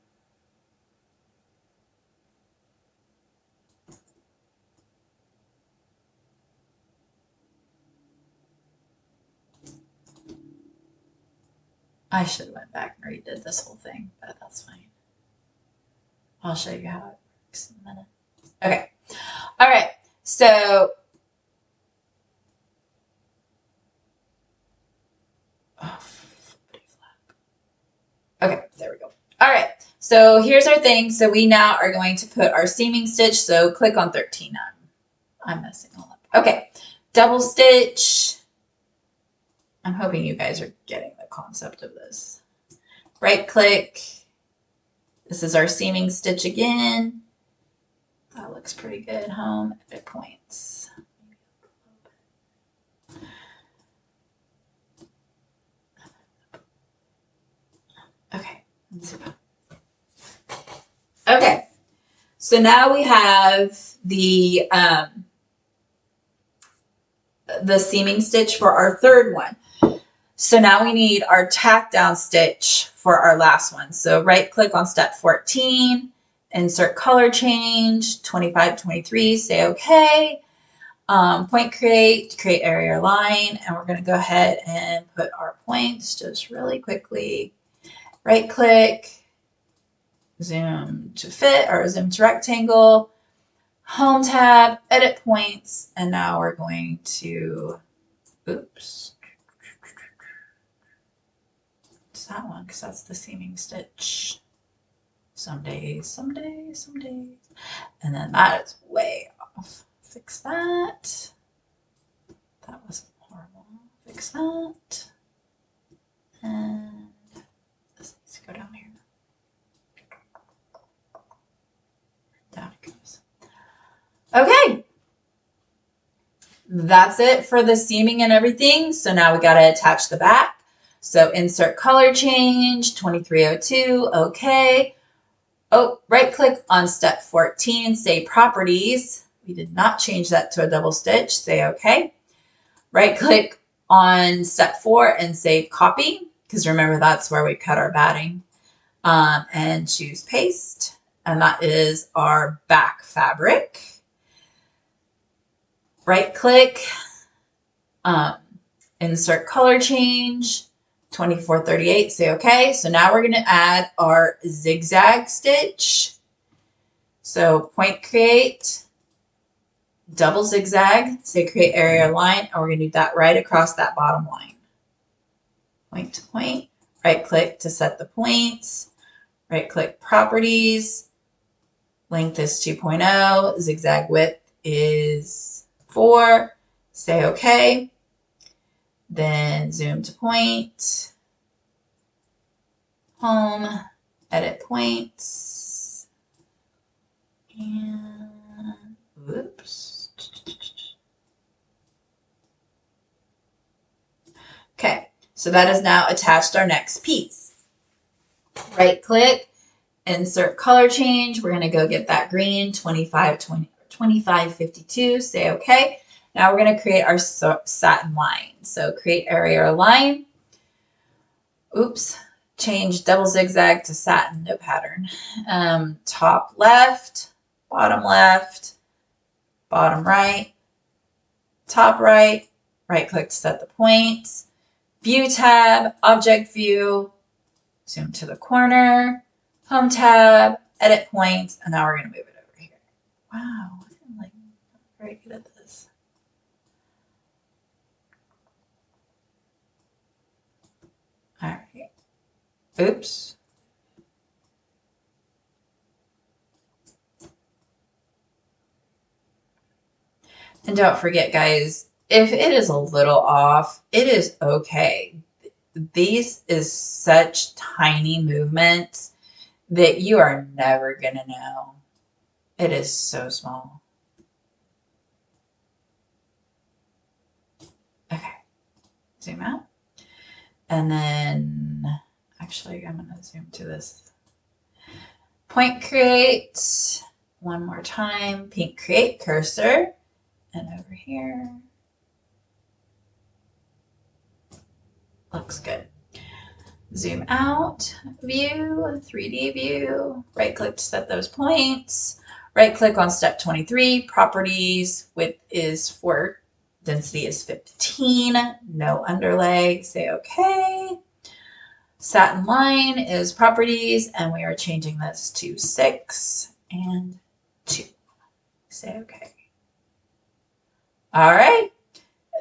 I should have went back and redid this whole thing, but that's fine. I'll show you how it works in a minute. Okay. All right. So, okay, there we go. All right. So here's our thing. So we now are going to put our seaming stitch. So click on 13. I'm messing all up. Okay. Double stitch. I'm hoping you guys are getting the concept of this. Right click. This is our seaming stitch again. That looks pretty good. Home, edit points. Okay. Okay. So now we have the seaming stitch for our third one. So now we need our tack down stitch for our last one. So right click on step 14, insert color change, 2523, say okay. Point create area line, and we're going to go ahead and put our points just really quickly. Right click, zoom to fit or zoom to rectangle, home tab, edit points, and now we're going to, oops. It's that one because that's the seaming stitch. Some days, some days, some days. And then that is way off. Fix that. That was horrible. Fix that. And this needs to go down here. Down it goes. Okay. that's it for the seaming and everything. So now we got to attach the back. So insert color change, 2302, okay. Oh, right click on step 14, say properties. We did not change that to a double stitch, say okay. Right click on step 4 and say copy, because remember that's where we cut our batting. And choose paste, and that is our back fabric. Right click, insert color change, 2438, say okay. So now we're going to add our zigzag stitch. So point create, double zigzag, say create area line, and we're going to do that right across that bottom line. Point to point, right click to set the points, right click properties, length is 2.0, zigzag width is 4, say okay. Then zoom to point, home, edit points, and whoops. Okay, so that is now attached our next piece. Right click, insert color change. We're going to go get that green, 2552, say okay. Now we're going to create our satin line. So create area or line. Oops, change double zigzag to satin, no pattern. Top left, bottom right, top right, right click to set the points. View tab, object view, zoom to the corner, home tab, edit points, and now we're going to move it over here. Wow, I'm like not very good at this. All right. Oops. And don't forget, guys, if it is a little off, it is okay. These is such tiny movements that you are never going to know. It is so small. Okay, zoom out. And then, actually, I'm going to zoom to this. Point create, one more time, pink create cursor, and over here. Looks good. Zoom out, view, 3D view, right click to set those points, right click on step 23, properties, width is 4, density is 15, no underlay, say okay. Satin line is properties, and we are changing this to 6 and 2, say okay. All right,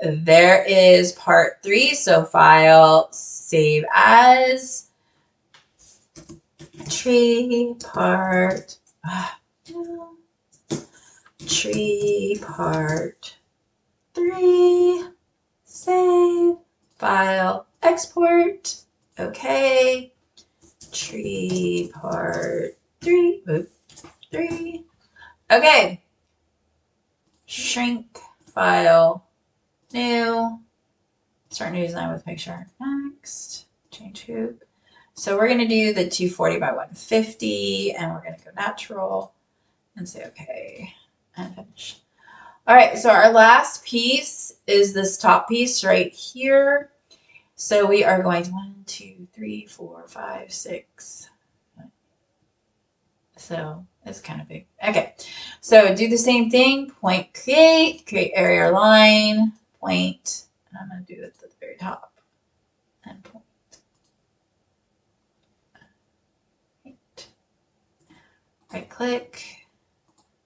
there is part 3, so file, save as, tree part 3, save, file, export, okay, tree part 3, okay, shrink, file, new, start new design with picture, next, change hoop. So we're going to do the 240 by 150, and we're going to go natural and say okay and finish. All right, so our last piece is this top piece right here. So we are going to 1, 2, 3, 4, 5, 6. So it's kind of big. Okay, so do the same thing. Point create area or line, point, and I'm going to do it at the very top and point.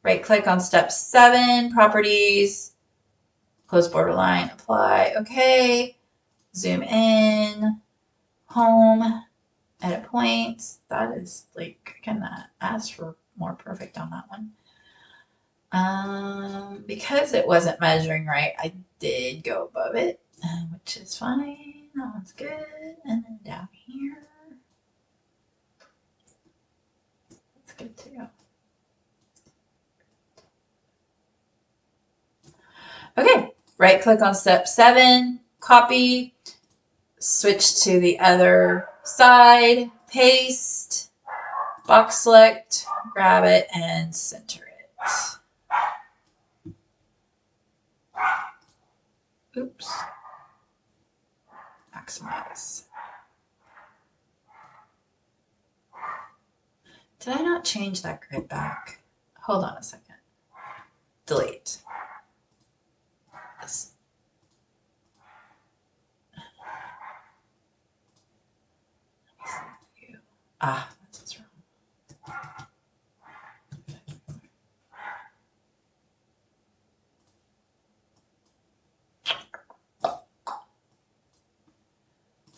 Right click on step 7, properties, close border line, apply, okay, zoom in, home, edit points. That is like, I can ask for more perfect on that one. Because it wasn't measuring right, I did go above it, which is fine. That one's good. And then down here, that's good too. Okay, Right click on step 7, copy, switch to the other side, paste, box select, grab it, and center it. Oops. Maximize. Did I not change that grid back? Hold on a second. Delete. This. Ah, that's what's wrong.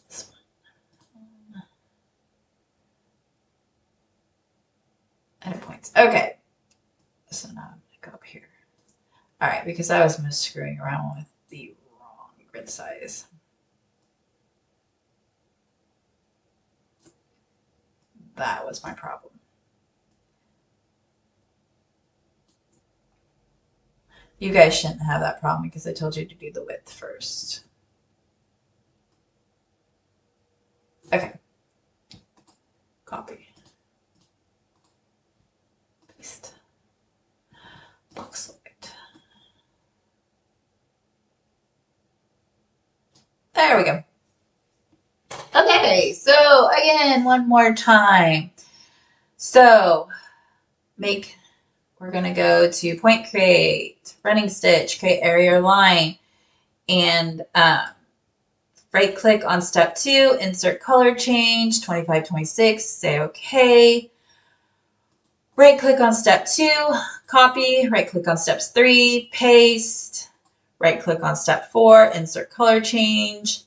This one. Edit points. Okay. So now I'm going to go up here. All right, because I was screwing around with the wrong grid size. That was my problem. You guys shouldn't have that problem because I told you to do the width first. Okay. Copy. Paste. Box select. There we go. Okay, so again, one more time. So we're going to go to point create, running stitch, create area or line, and right click on step 2, insert color change, 2526, say okay. Right click on step 2, copy, right click on steps 3, paste, right click on step 4, insert color change,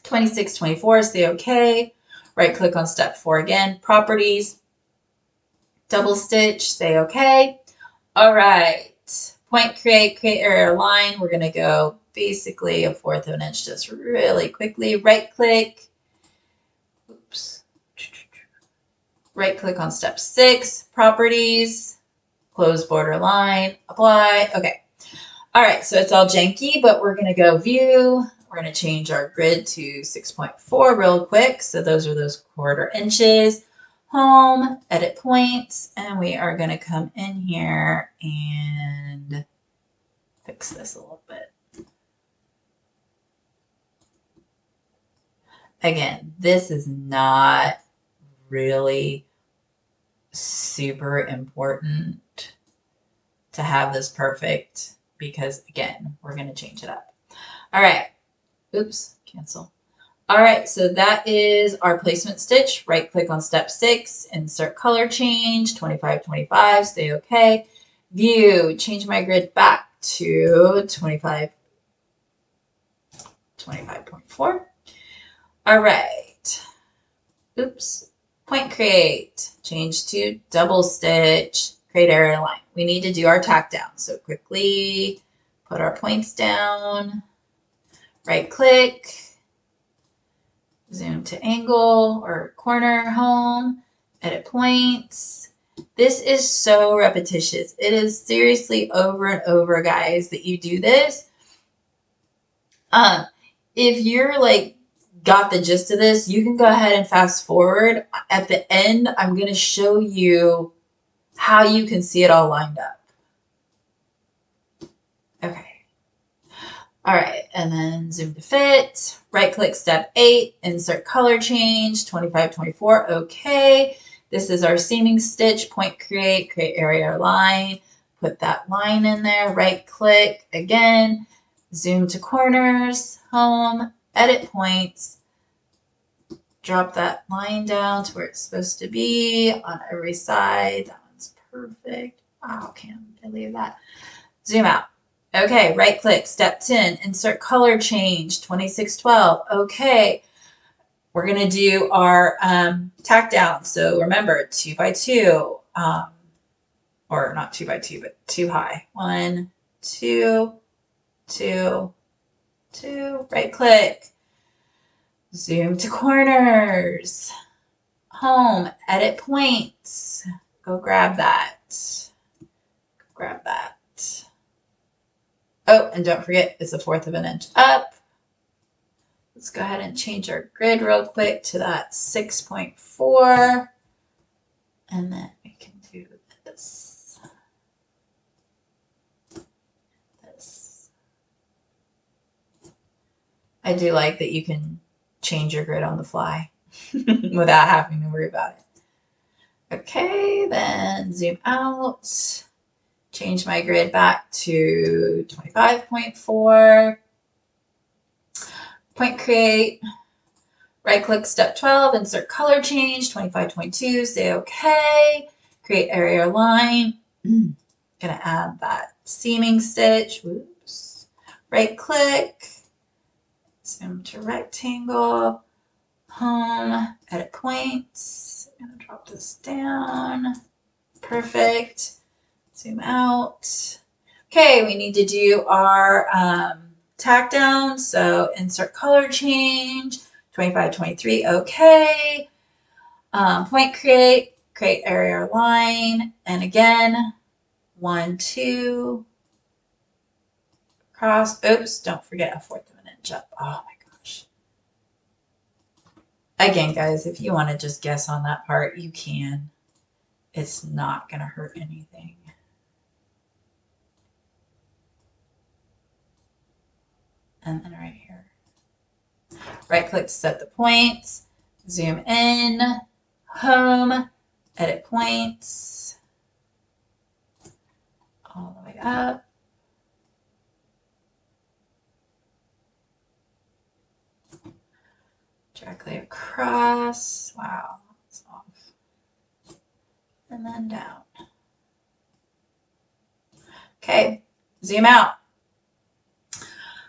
2624, say okay. Right click on step 4 again, properties, double stitch, say okay. All right, point create area line. We're gonna go basically 1/4 of an inch just really quickly. Right click, oops. Right click on step 6, properties, close border line, apply. Okay. All right, so it's all janky, but we're gonna go view. We're gonna change our grid to 6.4 real quick. So those are those 1/4 inches. Home, edit points, and we are gonna come in here and fix this a little bit. Again, this is not really super important to have this perfect because, again, we're going to change it up. All right. Oops, cancel. All right, so that is our placement stitch. Right click on step 6, insert color change, 2525, stay okay. View, change my grid back to 25.4. All right. Oops. Point create. Change to double stitch. Create area line. We need to do our tack down. So quickly put our points down. Right click. Zoom to angle or corner home. Edit points. This is so repetitious. It is seriously over and over, guys, that you do this. If you're like got the gist of this, you can go ahead and fast forward. At the end, I'm going to show you how you can see it all lined up. Okay. All right, and then zoom to fit. Right click step 8, insert color change, 2524. Okay. This is our seaming stitch. Point create area or line. Put that line in there. Right click again. Zoom to corners, home, edit points. Drop that line down to where it's supposed to be on every side. That one's perfect. Oh, can't believe that. Zoom out. Okay, right click, step 10, insert color change, 2612. Okay, we're going to do our tack down. So remember, 2 by 2, or not 2 by 2, but 2 high. 1, 2, 2, 2. Right click. Zoom to corners. Home, edit points. Go grab that. Grab that. Oh, and don't forget, it's 1/4 of an inch up. Let's go ahead and change our grid real quick to that 6.4. And then we can do this. I do like that you can change your grid on the fly without having to worry about it. Okay, then zoom out. Change my grid back to 25.4. Point create. Right click step 12, insert color change, 25.2, say okay. Create area line. Gonna add that seaming stitch. Whoops. Right click. Zoom to rectangle. Home. Edit points. I'm gonna drop this down. Perfect. Zoom out. Okay, we need to do our tack down. So insert color change. 25, 23, okay. Point create area line, and again, 1, 2, cross. Oops, don't forget 1/4 of an inch up. Oh my gosh. Again, guys, if you want to just guess on that part, you can. It's not going to hurt anything. And then right here. Right click to set the points, zoom in, home, edit points, all the way up. Directly across. Wow, that's off. And then down. Okay, zoom out.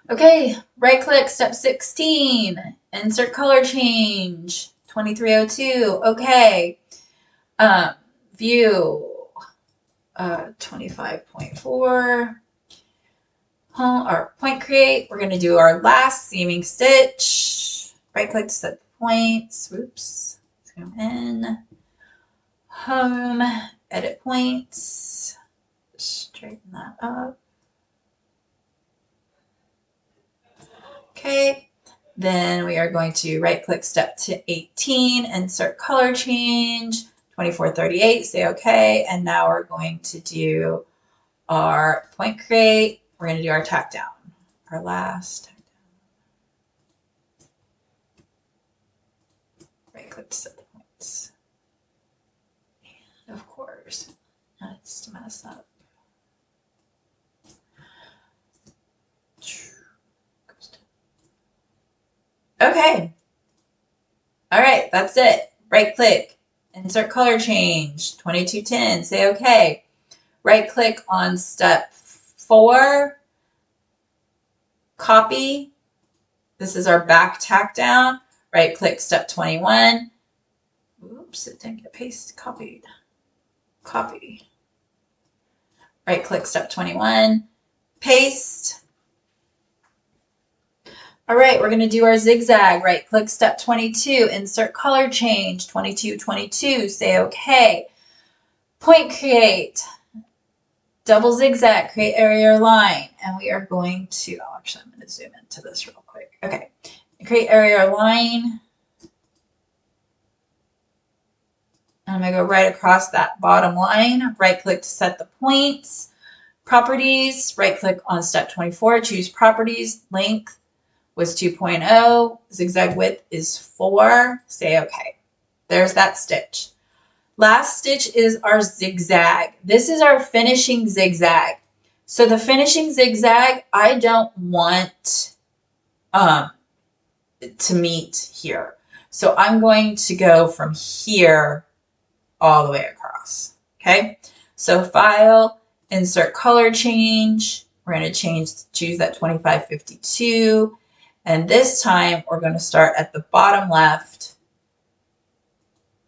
Okay, right click, step 16, insert color change, 2302, okay. View, 25.4, or point create, we're gonna do our last seaming stitch. Right click to set the points, whoops, zoom in, home, edit points, straighten that up. Okay, then we are going to right click step to 18, insert color change, 2438, say okay, and now we're going to do our point create, we're going to do our tack down, our last tack down. Right click to set the points. And of course, that's to mess up. Okay. All right, that's it. Right click, insert color change, 2210, say okay. Right click on step 4, copy. This is our back tack down. Right click step 21. Oops, it didn't get pasted, copied. Copy. Right click step 21, paste. All right, we're going to do our zigzag. Right click step 22, insert color change, 2222, say okay. Point create, double zigzag, create area line, and we are going to, oh, actually, I'm going to zoom into this real quick. Okay, create area line. And I'm going to go right across that bottom line. Right click to set the points. Properties, right click on step 24, choose properties, length was 2.0, zigzag width is 4, say okay. There's that stitch. Last stitch is our zigzag. This is our finishing zigzag. So the finishing zigzag, I don't want to meet here. So I'm going to go from here all the way across, okay? So file, insert color change. We're going to choose that 2552. And this time we're going to start at the bottom left,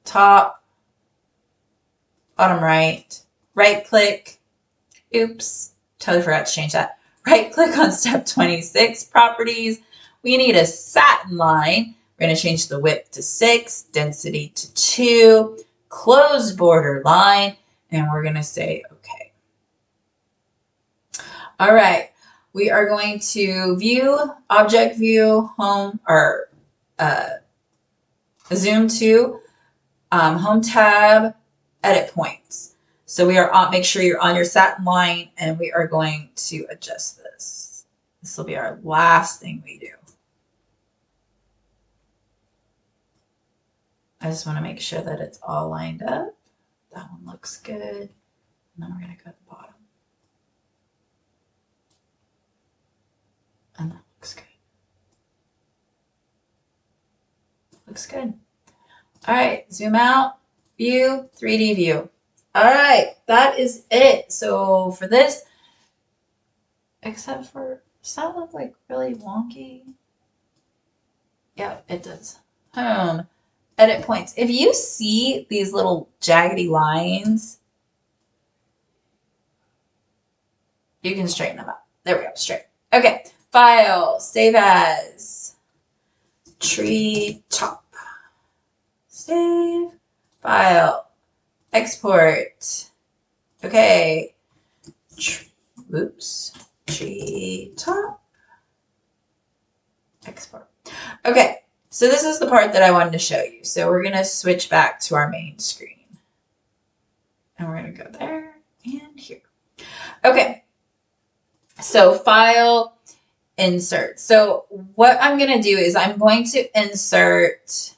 top, bottom right, right click. Oops, totally forgot to change that. Right click on step 26, properties. We need a satin line. We're going to change the width to 6, density to 2, closed border line, and we're going to say okay. All right. we are going to view, object view, home, or zoom to, home tab, edit points. So we are on, make sure you're on your satin line, and we are going to adjust this. This will be our last thing we do. I just want to make sure that it's all lined up. That one looks good. And then we're going to go to the bottom. And that looks good. Looks good. All right, zoom out, view, 3D view. All right, that is it. So for this, except for, does that look like really wonky? Yeah, it does. Home, edit points. If you see these little jaggedy lines, you can straighten them up. There we go, straight. Okay, file, save as, tree top. Save, file, export. Okay, oops, tree top, export. Okay, so this is the part that I wanted to show you. So we're gonna switch back to our main screen. And we're gonna go there and here. Okay, so file, insert. So what I'm gonna do is I'm going to insert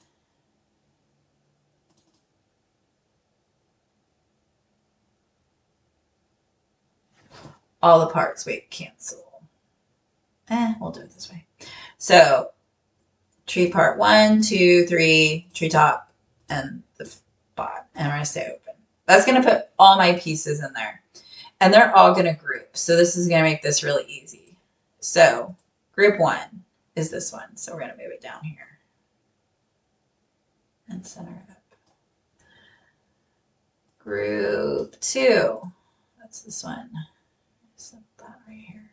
all the parts. Wait, cancel. We'll do it this way. So tree part 1, 2, 3, tree top, and the bottom. And we're going to say open. That's going to put all my pieces in there. And they're all going to group. So this is going to make this really easy. So group 1 is this one. So we're going to move it down here. And center it up. Group 2. That's this one. Set that right here.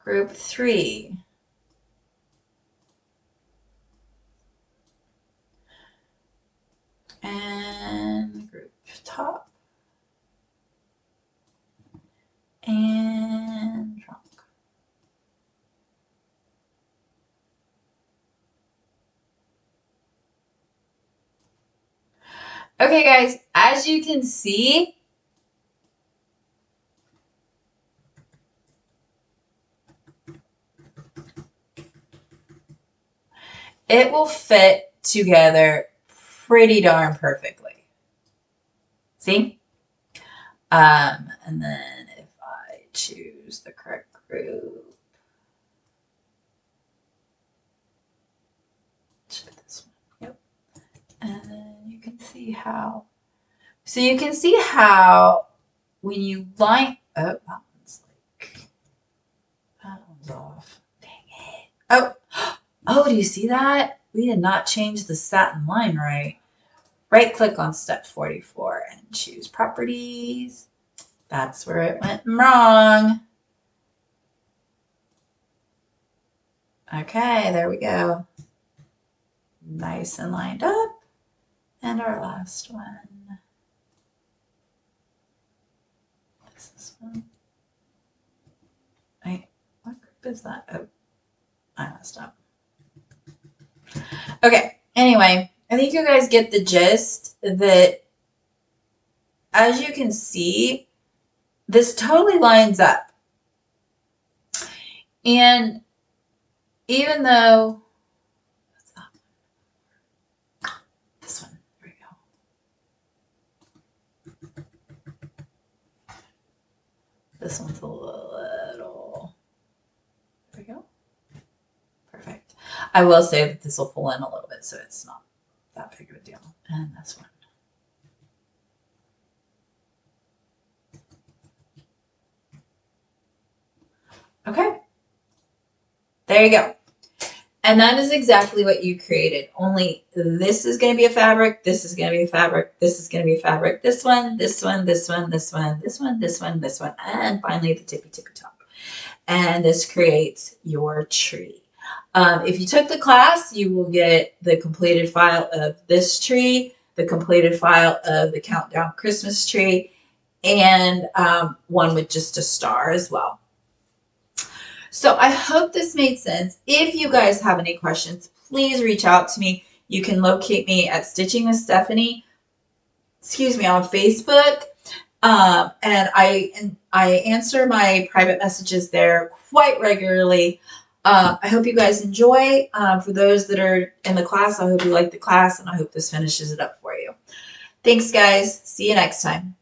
Group 3. And group top. And trunk. Okay, guys, as you can see, it will fit together pretty darn perfectly. See? And then if I choose the correct group, this one, yep. And then you can see how, so you can see how when you line up, that one's off. Dang it. Oh, do you see that? We did not change the satin line right. Right click on step 44 and choose properties. That's where it went wrong. Okay, there we go. Nice and lined up. And our last one is this one. Wait, what group is that? Oh, I messed up. Okay, anyway, I think you guys get the gist that as you can see, this totally lines up. And even though, this one, there we go. This one's a little, there we go. Perfect. I will say that this will pull in a little bit, so it's not that big of a deal. And this one. Okay. There you go. And that is exactly what you created. Only this is going to be a fabric. This is going to be a fabric. This is going to be a fabric. This one, this one, this one, this one, this one, this one, this one, and finally the tippy top. And this creates your tree. If you took the class, you will get the completed file of this tree, the completed file of the Countdown Christmas tree, and one with just a star as well. So I hope this made sense. If you guys have any questions, please reach out to me. You can locate me at Stitching with Stephanie, on Facebook. And I answer my private messages there quite regularly. I hope you guys enjoy. For those that are in the class, I hope you like the class, and I hope this finishes it up for you. Thanks, guys. See you next time.